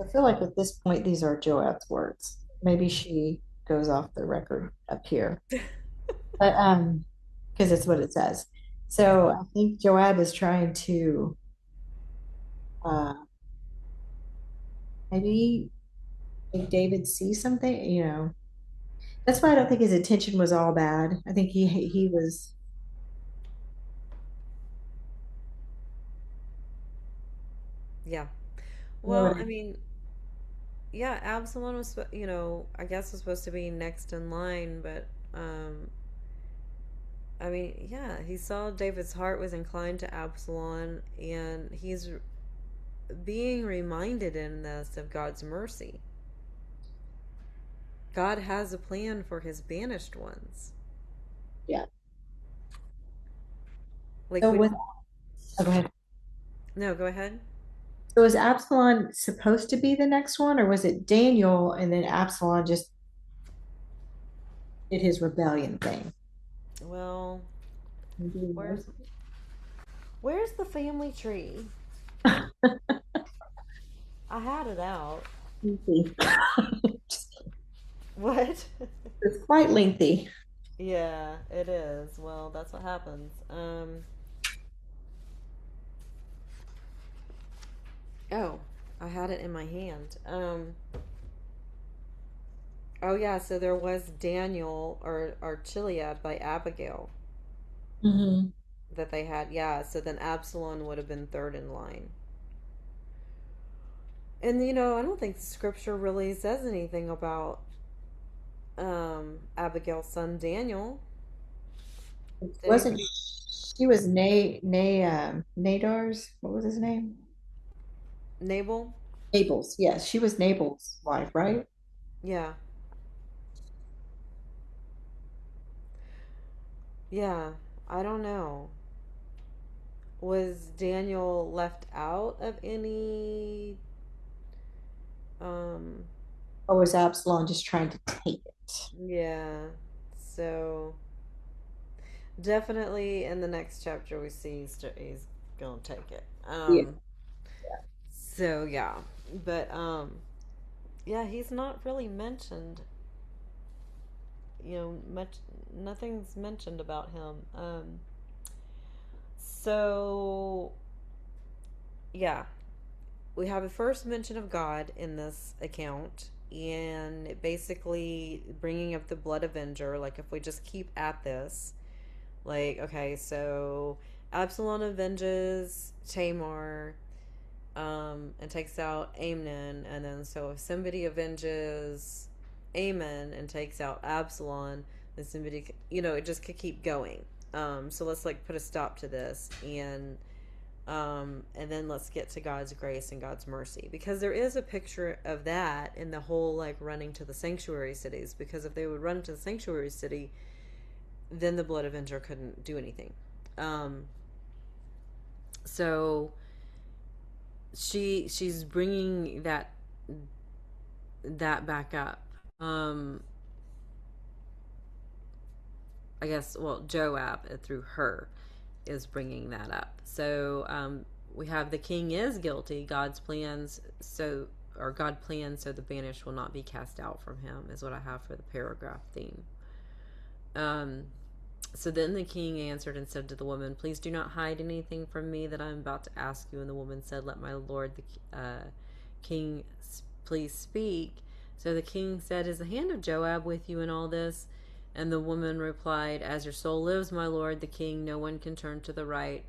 I feel like at this point these are Joab's words. Maybe she goes off the record up here, but because it's what it says. So I think Joab is trying to uh maybe make David see something. That's why I don't think his intention was all bad. I think he was. Yeah. You know what Well, I I mean, yeah, Absalom was, I guess was supposed to be next in line, but, I mean, yeah, he saw David's heart was inclined to Absalom, and he's being reminded in this of God's mercy. God has a plan for his banished ones. Yeah. Like, So we with don't, oh, go ahead. no, go ahead. So was Absalom supposed to be the next one, or was it Daniel and then Absalom just did his rebellion thing? Well, Do you where's where's the family tree? know? I had it out. Lengthy. What? It's quite lengthy. Yeah, it is. Well, that's what happens. Oh, I had it in my hand. Oh yeah, so there was Daniel or Chileab by Abigail Hmm. that they had. Yeah, so then Absalom would have been third in line. And I don't think the scripture really says anything about Abigail's son Daniel. Did Wasn't anybody? she was Nadar's, what was his name? Nabal? Nabal's. Yes, she was Nabal's wife, right? Yeah. Yeah. I don't know. Was Daniel left out of any um Or was Absalom just trying to take it? yeah. So definitely in the next chapter we see he's gonna take it. Yeah. So yeah. But Yeah, he's not really mentioned, much. Nothing's mentioned about him. So yeah, we have a first mention of God in this account, and basically bringing up the blood avenger. Like, if we just keep at this, like, okay, so Absalom avenges Tamar, and takes out Amnon, and then so if somebody avenges Amon and takes out Absalom, then somebody, it just could keep going. So let's like put a stop to this, and then let's get to God's grace and God's mercy, because there is a picture of that in the whole like running to the sanctuary cities. Because if they would run to the sanctuary city, then the blood avenger couldn't do anything. Um, so she's bringing that back up. Um, I guess, well, Joab, through her, is bringing that up. So we have the king is guilty. God's plans so or God plans so the banished will not be cast out from him, is what I have for the paragraph theme. Um, so then the king answered and said to the woman, "Please do not hide anything from me that I am about to ask you." And the woman said, "Let my lord the king please speak." So the king said, "Is the hand of Joab with you in all this?" And the woman replied, "As your soul lives, my lord the king, no one can turn to the right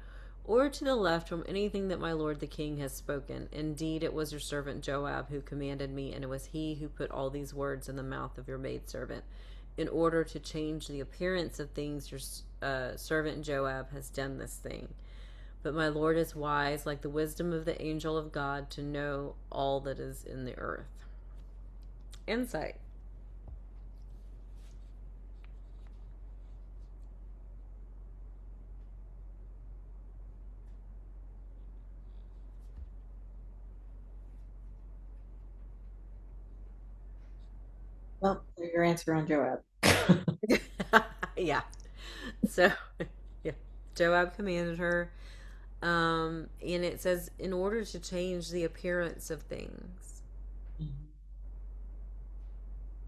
or to the left from anything that my lord the king has spoken. Indeed, it was your servant Joab who commanded me, and it was he who put all these words in the mouth of your maidservant. In order to change the appearance of things, your servant Joab has done this thing. But my Lord is wise, like the wisdom of the angel of God, to know all that is in the earth." Insight. Well, there's your answer on Joab. Yeah. So, yeah. Joab commanded her. And it says, in order to change the appearance of things. I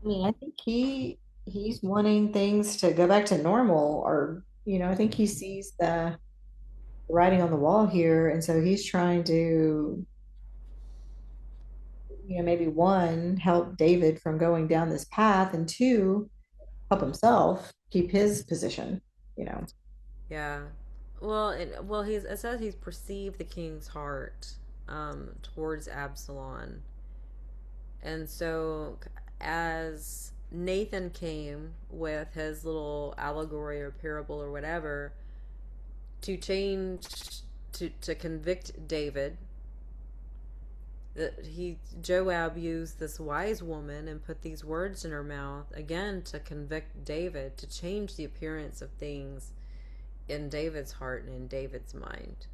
mean, I think he's wanting things to go back to normal, or I think he sees the writing on the wall here, and so he's trying to, maybe one, help David from going down this path, and two, help himself keep his position. Yeah. Well, it says he's perceived the king's heart towards Absalom. And so, as Nathan came with his little allegory or parable or whatever to change, to convict David, that he Joab used this wise woman and put these words in her mouth again to convict David, to change the appearance of things in David's heart and in David's mind,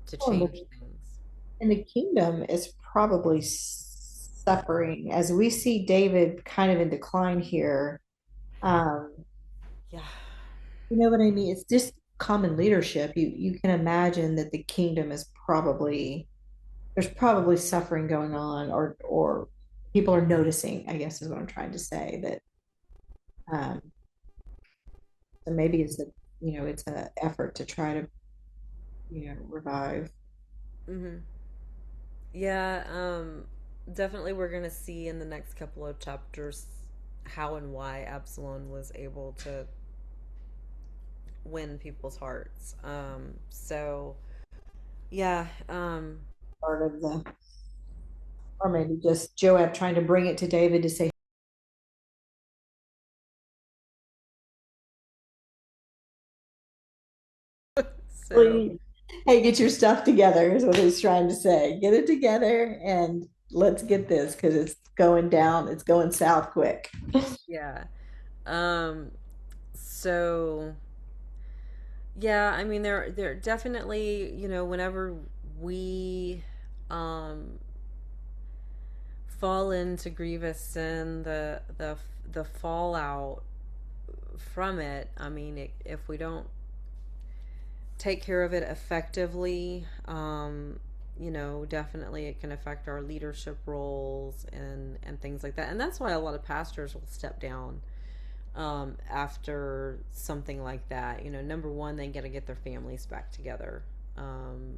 to Well, change things. and the kingdom is probably suffering as we see David kind of in decline here. Um, Yeah. you know what I mean? It's just common leadership. You can imagine that the kingdom is probably there's probably suffering going on, or people are noticing, I guess is what I'm trying to say, that so maybe it's a effort to try to revive. Mm-hmm. Yeah, definitely we're going to see in the next couple of chapters how and why Absalom was able to win people's hearts. So, yeah, Part of the or maybe just Joab trying to bring it to David to say, so, please, hey, get your stuff together, is what he's trying to say. Get it together and let's get this because it's going down, it's going south quick. yeah. Um, so, yeah, I mean, there definitely, whenever we, um, fall into grievous sin, the fallout from it. I mean, if we don't take care of it effectively, definitely it can affect our leadership roles and things like that. And that's why a lot of pastors will step down after something like that. Number one, they got to get their families back together.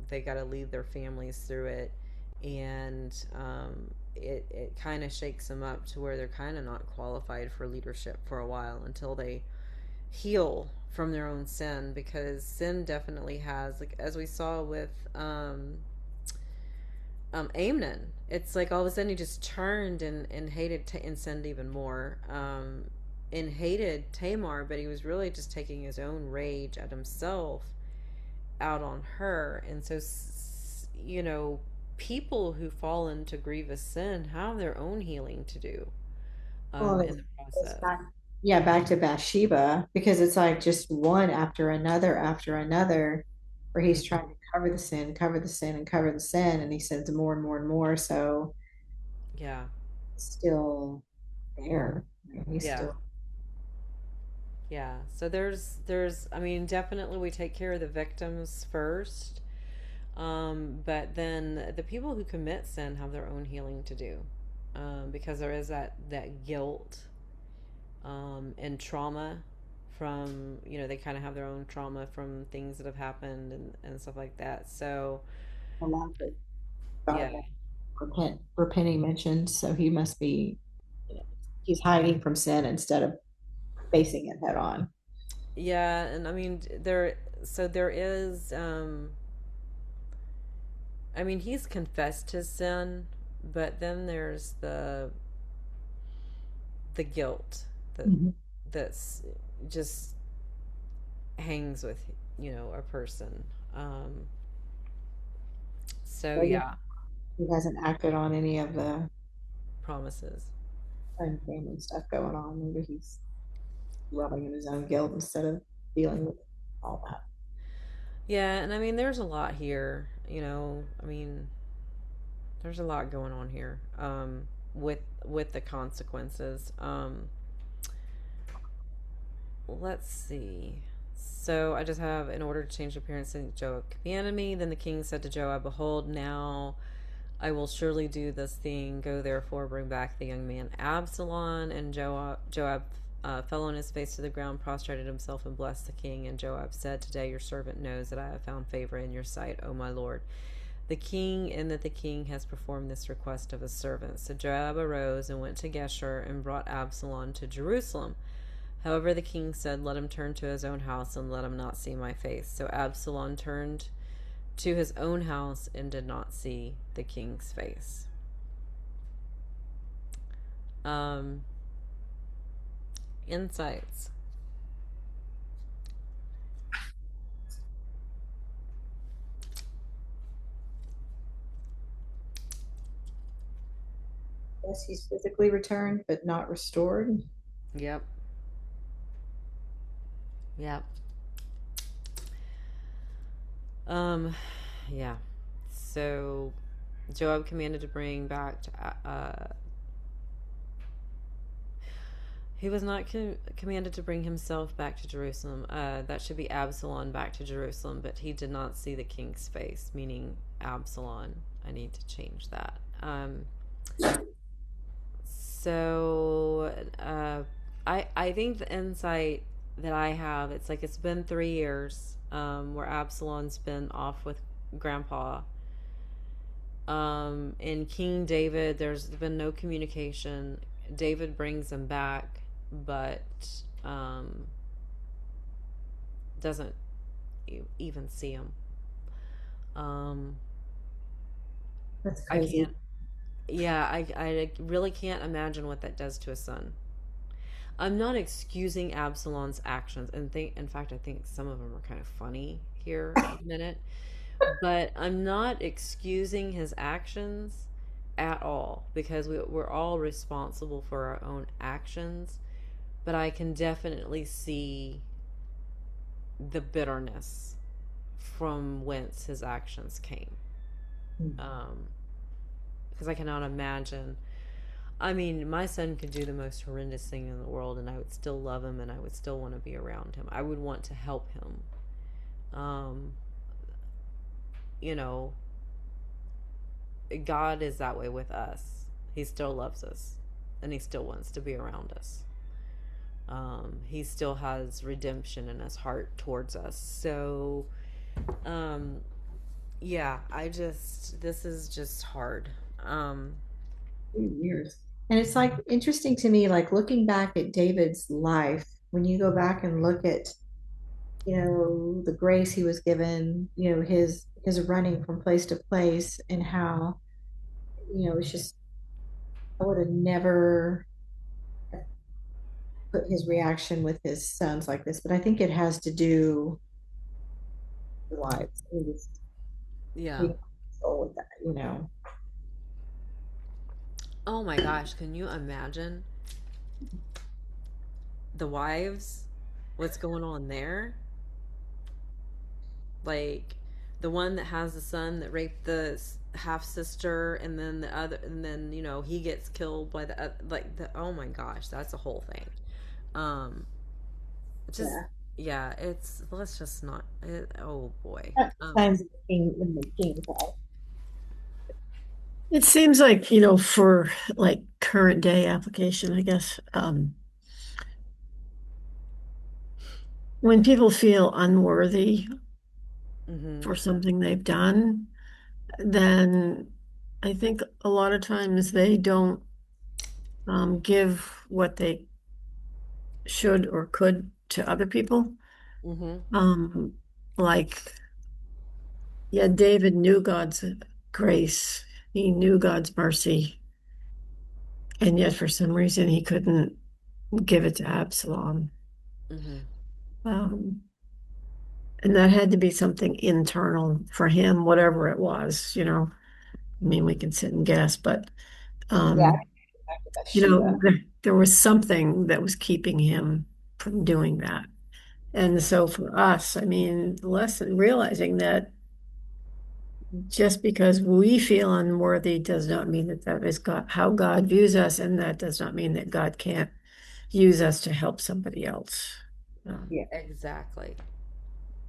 They got to lead their families through it, and it kind of shakes them up to where they're kind of not qualified for leadership for a while until they heal from their own sin, because sin definitely has, like as we saw with Amnon. It's like all of a sudden he just turned and hated and sinned even more, and hated Tamar, but he was really just taking his own rage at himself out on her. And so, people who fall into grievous sin have their own healing to do Well, in the it's process. back, yeah, back to Bathsheba, because it's like just one after another, where he's trying Hmm. to cover the sin, cover the sin, and cover the sin, and he sins more and more and more. So Yeah, it's still there. He's yeah, still. yeah. So I mean, definitely we take care of the victims first. But then the people who commit sin have their own healing to do, because there is that guilt, and trauma from, they kind of have their own trauma from things that have happened and stuff like that. So, A lot of it. yeah. Repenting mentioned, so he must be, you know, he's hiding from sin instead of facing it head on. Yeah. And I mean, there is, I mean, he's confessed his sin, but then there's the guilt that Mhm. that's just hangs with a person. um so But yeah, yeah. he hasn't acted on any of the Promises. family stuff going on. Maybe he's dwelling in his own guilt instead of dealing with all that. Yeah, and I mean there's a lot here, I mean there's a lot going on here, with the consequences. Let's see. So I just have, in order to change the appearance, Joab commanded me. Then the king said to Joab, behold, now I will surely do this thing. Go therefore, bring back the young man Absalom. And Joab fell on his face to the ground, prostrated himself, and blessed the king. And Joab said, today your servant knows that I have found favor in your sight, O my lord the king, and that the king has performed this request of his servant. So Joab arose and went to Geshur and brought Absalom to Jerusalem. However, the king said, let him turn to his own house and let him not see my face. So Absalom turned to his own house and did not see the king's face. Um, Insights. Yes, he's physically returned, but not restored. Yep. Yep. Um, yeah. So Joab commanded to bring back he was not commanded to bring himself back to Jerusalem. That should be Absalom back to Jerusalem, but he did not see the king's face, meaning Absalom. I need to change that. So I think the insight that I have, it's like it's been 3 years, where Absalom's been off with Grandpa. In King David, there's been no communication. David brings him back, but um, doesn't even see him. Um, That's I crazy. can't. Yeah, I really can't imagine what that does to a son. I'm not excusing Absalom's actions, and in fact, I think some of them are kind of funny here at the minute. But I'm not excusing his actions at all, because we're all responsible for our own actions. But I can definitely see the bitterness from whence his actions came. Um, because I cannot imagine. I mean, my son could do the most horrendous thing in the world, and I would still love him, and I would still want to be around him. I would want to help him. Um, you know, God is that way with us. He still loves us, and he still wants to be around us. He still has redemption in his heart towards us. So, um, yeah, this is just hard. Um, Years. And it's like interesting to me, like looking back at David's life, when you go back and look at, the grace he was given, his running from place to place and how, it's just I would have never put his reaction with his sons like this, but I think it has to do with lives. He was yeah. being control with that. Oh my gosh, can you imagine the wives? What's going on there? Like the one that has the son that raped the half sister, and then the other, and then he gets killed by like the oh my gosh, that's a whole thing. Um, just Yeah. yeah, it's let's just not. Oh boy. Times in the king's house. It seems like, for like current day application, I guess, when people feel unworthy Mm-hmm. for something they've done, then I think a lot of times they don't give what they should or could to other people. Mm-hmm. Um, like, yeah, David knew God's grace, he knew God's mercy, and yet for some reason he couldn't give it to Absalom. Mm-hmm. Um, and that had to be something internal for him, whatever it was. I mean, we can sit and guess, but Yeah, um, Bathsheba. there was something that was keeping him from doing that. And Yeah. so for us, I mean, the lesson realizing that just because we feel unworthy does not mean that that is God, how God views us, and that does not mean that God can't use us to help somebody else. Um, Yeah. Exactly.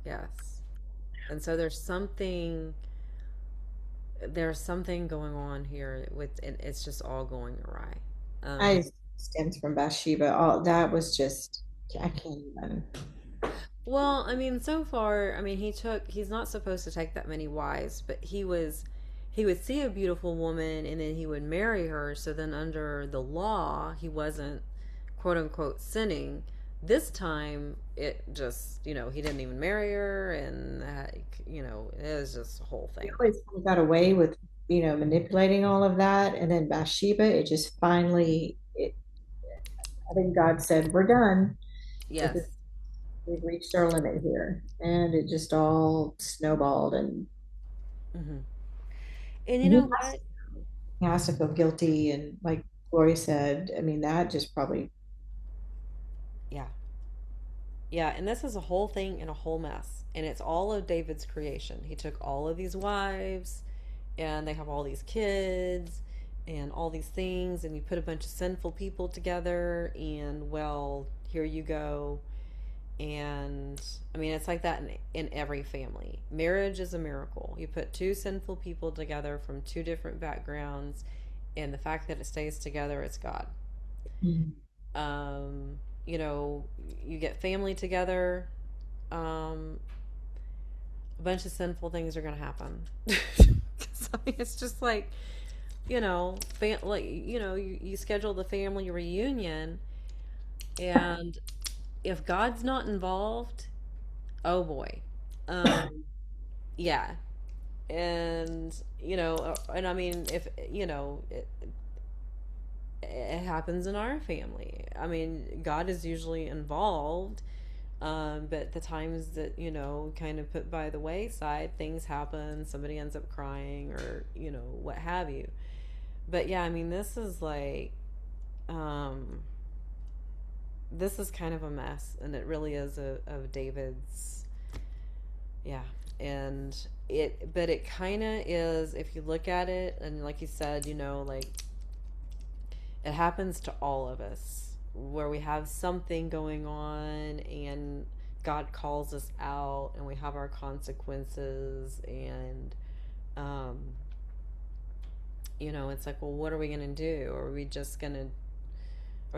Yes. And so there's something going on here with, and it's just all going awry. I Um, stems from Bathsheba. All that was just I can't even. well, I mean, so far, I mean, he's not supposed to take that many wives, but he would see a beautiful woman and then he would marry her. So then, under the law, he wasn't quote unquote sinning. This time, it just, he didn't even marry her, and it was just a whole He thing. always kind of got away with manipulating all of that, and then Bathsheba, it just finally. I think God said, "We're done with this. Yes. We've reached our limit here," and it just all snowballed, and Hmm. And you he know what? has to feel guilty, and like Gloria said, I mean that just probably. Yeah. Yeah, and this is a whole thing and a whole mess. And it's all of David's creation. He took all of these wives, and they have all these kids and all these things, and you put a bunch of sinful people together, and well, here you go. And I mean, it's like that in every family. Marriage is a miracle. You put two sinful people together from two different backgrounds, and the fact that it stays together, it's God. Mm. Um, you know, you get family together, um, a bunch of sinful things are going to happen. 'Cause, I mean, it's just like, you schedule the family reunion, and if God's not involved, oh boy. Um, yeah. And I mean, if, it happens in our family. I mean, God is usually involved, but the times that, kind of put by the wayside, things happen, somebody ends up crying or, what have you. But yeah, I mean, um, this is kind of a mess, and it really is of David's, yeah. And but it kind of is, if you look at it, and like you said, like it happens to all of us where we have something going on and God calls us out and we have our consequences, and um It's like, well, what are we going to do? Are we going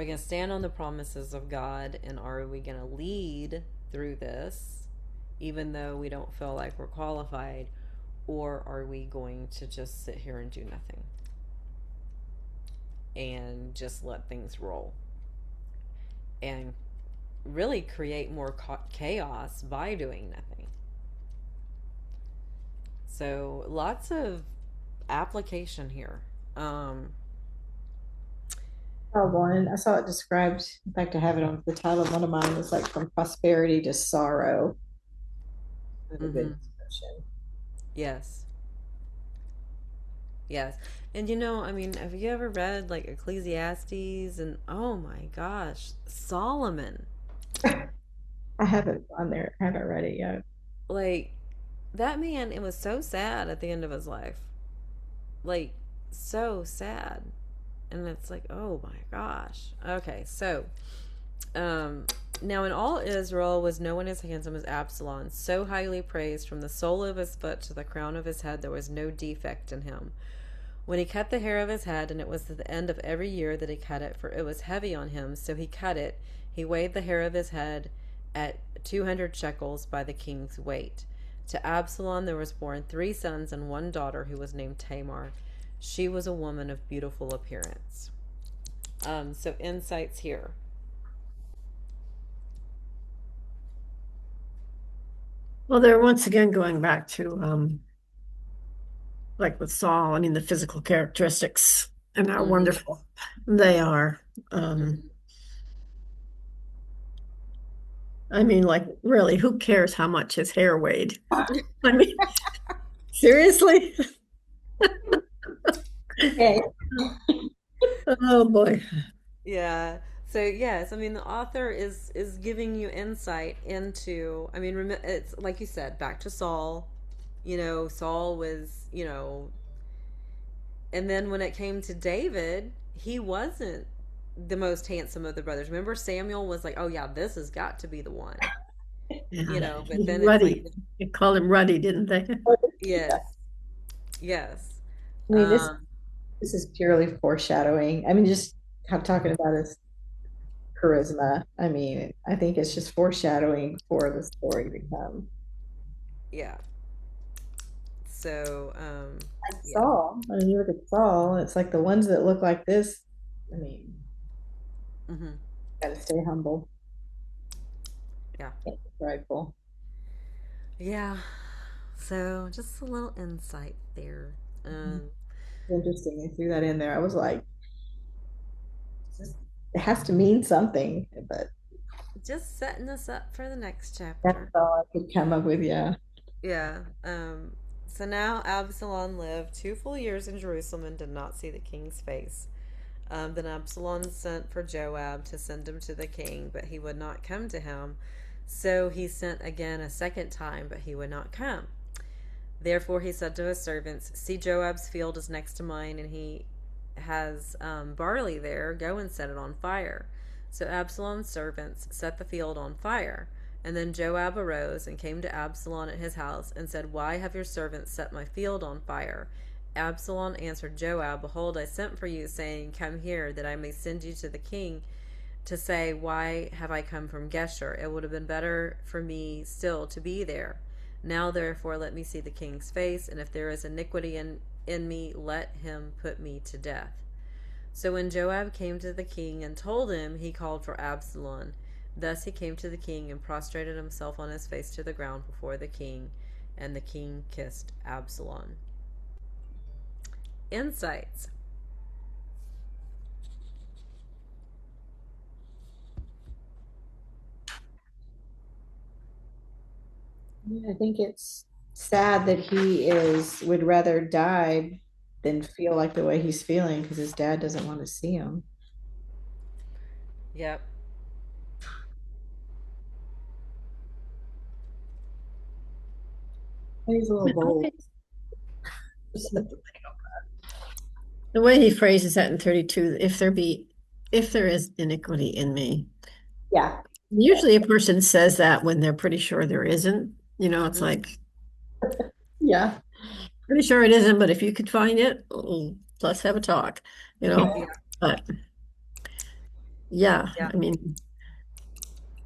to stand on the promises of God, and are we going to lead through this even though we don't feel like we're qualified, or are we going to just sit here and do nothing and just let things roll and really create more chaos by doing nothing? So lots of application here. One, I saw it described. In fact, I have it on the title of one of mine. It's like from prosperity to sorrow. That's a Mm-hmm. good description. Yes. Yes. And I mean, have you ever read like Ecclesiastes? And oh my gosh, Solomon. I haven't on there. I haven't read it yet. Like, that man, it was so sad at the end of his life. Like, so sad. And it's like, oh my gosh. Okay, so, um, now in all Israel was no one as handsome as Absalom, so highly praised from the sole of his foot to the crown of his head, there was no defect in him. When he cut the hair of his head, and it was at the end of every year that he cut it, for it was heavy on him, so he cut it, he weighed the hair of his head at 200 shekels by the king's weight. To Absalom there was born 3 sons and 1 daughter who was named Tamar. She was a woman of beautiful appearance. So insights here. Well, they're once again going back to like with Saul, I mean the physical characteristics and how Mm-hmm. wonderful they are. Um, I mean, like, really, who cares how much his hair weighed? I mean, seriously? Okay. Oh boy. Yeah. So yes, I mean the author is giving you insight into. I mean, it's like you said, back to Saul. Saul was, and then when it came to David, he wasn't the most handsome of the brothers. Remember, Samuel was like, "Oh yeah, this has got to be the one." Yeah. But He's then it's like, ruddy. They called him ruddy, didn't they? yes, yes, I mean, this is purely foreshadowing. I mean, just talking about his charisma. I mean, I think it's just foreshadowing for the story to come. yeah. So, Like yeah. Saul. I mean, you look at Saul, it's like the ones that look like this. I mean, Hmm. gotta stay humble. Yeah. Can't be prideful. Yeah. So, just a little insight there. Mhm. Um, Interesting. They threw that in there. I was like, it has to mean something, but just setting us up for the next that's chapter. all I could come up with. Yeah. Yeah. So now Absalom lived 2 full years in Jerusalem and did not see the king's face. Then Absalom sent for Joab to send him to the king, but he would not come to him. So he sent again a second time, but he would not come. Therefore he said to his servants, "See, Joab's field is next to mine, and he has barley there. Go and set it on fire." So Absalom's servants set the field on fire. And then Joab arose and came to Absalom at his house and said, "Why have your servants set my field on fire?" Absalom answered Joab, "Behold, I sent for you, saying, Come here, that I may send you to the king to say, Why have I come from Geshur? It would have been better for me still to be there. Now therefore let me see the king's face, and if there is iniquity in me, let him put me to death." So when Joab came to the king and told him, he called for Absalom. Thus he came to the king and prostrated himself on his face to the ground before the king, and the king kissed Absalom. Insights. Yeah, I think it's sad that he is would rather die than feel like the way he's feeling because his dad doesn't want to see him. Yep. He's a little bold. The way he phrases that in 32, if there is iniquity in me. Yeah. Usually a person says that when they're pretty sure there isn't. It's Mm-hmm. like, Yeah. Pretty sure it isn't, but if you could find it, let's have a talk, you know? Yeah. But yeah, Yeah. I mean,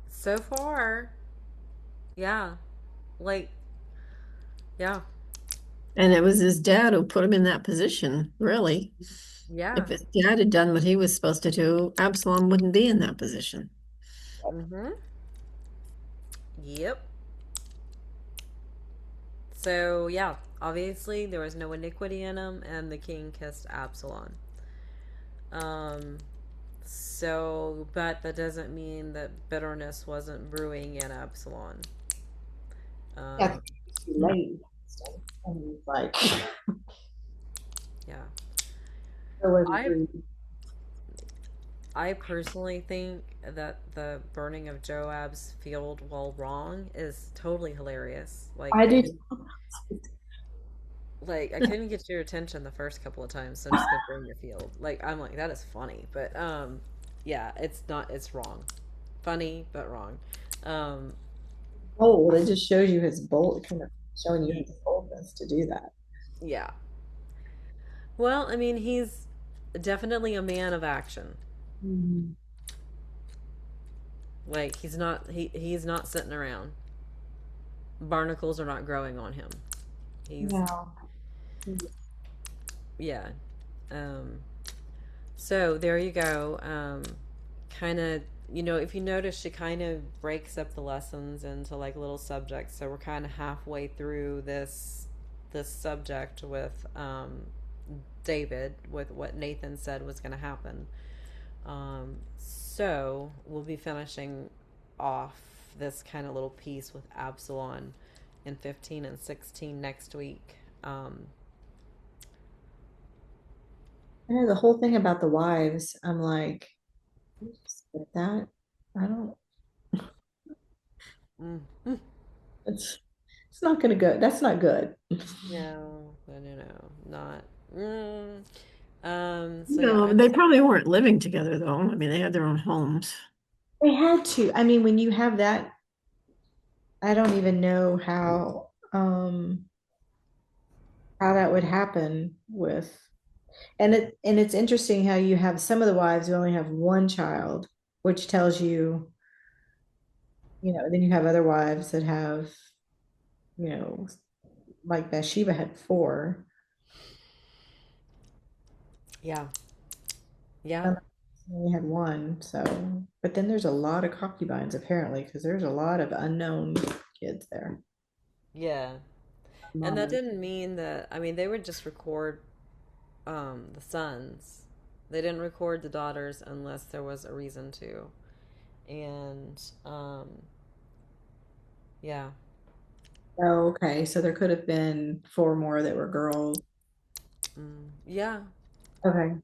So far, yeah. Like, yeah. and it was his dad who put him in that position, really. If Yeah. his dad had done what he was supposed to do, Absalom wouldn't be in that position. Mm-hmm. Yep. So, yeah, obviously there was no iniquity in him, and the king kissed Absalom. Um, but that doesn't mean that bitterness wasn't brewing in Absalom. Yeah, Um, it's too late. And he's like, yeah. there was I grief. I personally think that the burning of Joab's field, while wrong, is totally hilarious. I do. I couldn't get your attention the first couple of times, so I'm just gonna burn your field. I'm like, that is funny, but yeah, it's not. It's wrong. Funny, but wrong. Um, Bold. It just shows you his bold, kind of showing you his boldness to do that. yeah. Well, I mean, he's definitely a man of action. Mhm. He's not sitting around. Barnacles are not growing on him. He's No. yeah. Um, so there you go. Kind of, if you notice, she kind of breaks up the lessons into like little subjects. So we're kind of halfway through this subject with David, with what Nathan said was going to happen. So we'll be finishing off this kind of little piece with Absalom in 15 and 16 next week. I know the whole thing about the wives. I'm like, you just get that. I don't. mm, mm, It's it's not gonna go. That's not good. no, no, not. So yeah, No, they probably weren't living together though. I mean, they had their own homes. They had to. I mean, when you have that, I don't even know how that would happen with. And it's interesting how you have some of the wives who only have one child, which tells you, then you have other wives that have, you know, like Bathsheba had four. yeah, yeah, Some only had one. So, but then there's a lot of concubines apparently, because there's a lot of unknown kids there. yeah. And that Mamas. didn't mean that. I mean, they would just record the sons. They didn't record the daughters unless there was a reason to. And yeah, Oh, okay. So there could have been four more that were girls. yeah. Okay.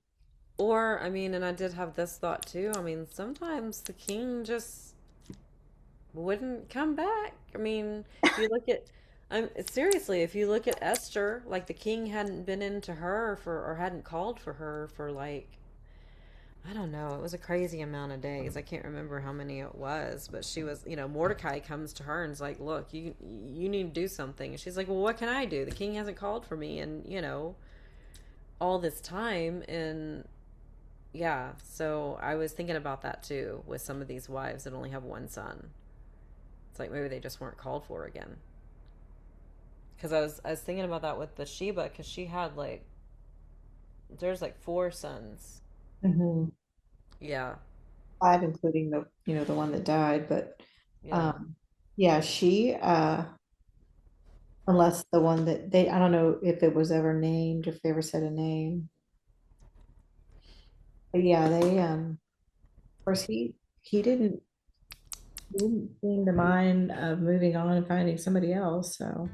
Or I mean, and I did have this thought too. I mean, sometimes the king just wouldn't come back. I mean, if you look at, seriously, if you look at Esther, like the king hadn't been into her for, or hadn't called for her for like, I don't know, it was a crazy amount of days. I can't remember how many it was, but she was, Mordecai comes to her and is like, "Look, you need to do something." And she's like, "Well, what can I do? The king hasn't called for me, and all this time." And yeah, so I was thinking about that too with some of these wives that only have one son. It's like maybe they just weren't called for again. Because I was thinking about that with Bathsheba, because she had there's like four sons. Mhm. Yeah, Five, including the one that died. But yeah, um, yeah, unless the one that I don't know if it was ever named, if they ever said a name. But yeah, of course, he didn't seem to mind of moving on and finding somebody else. So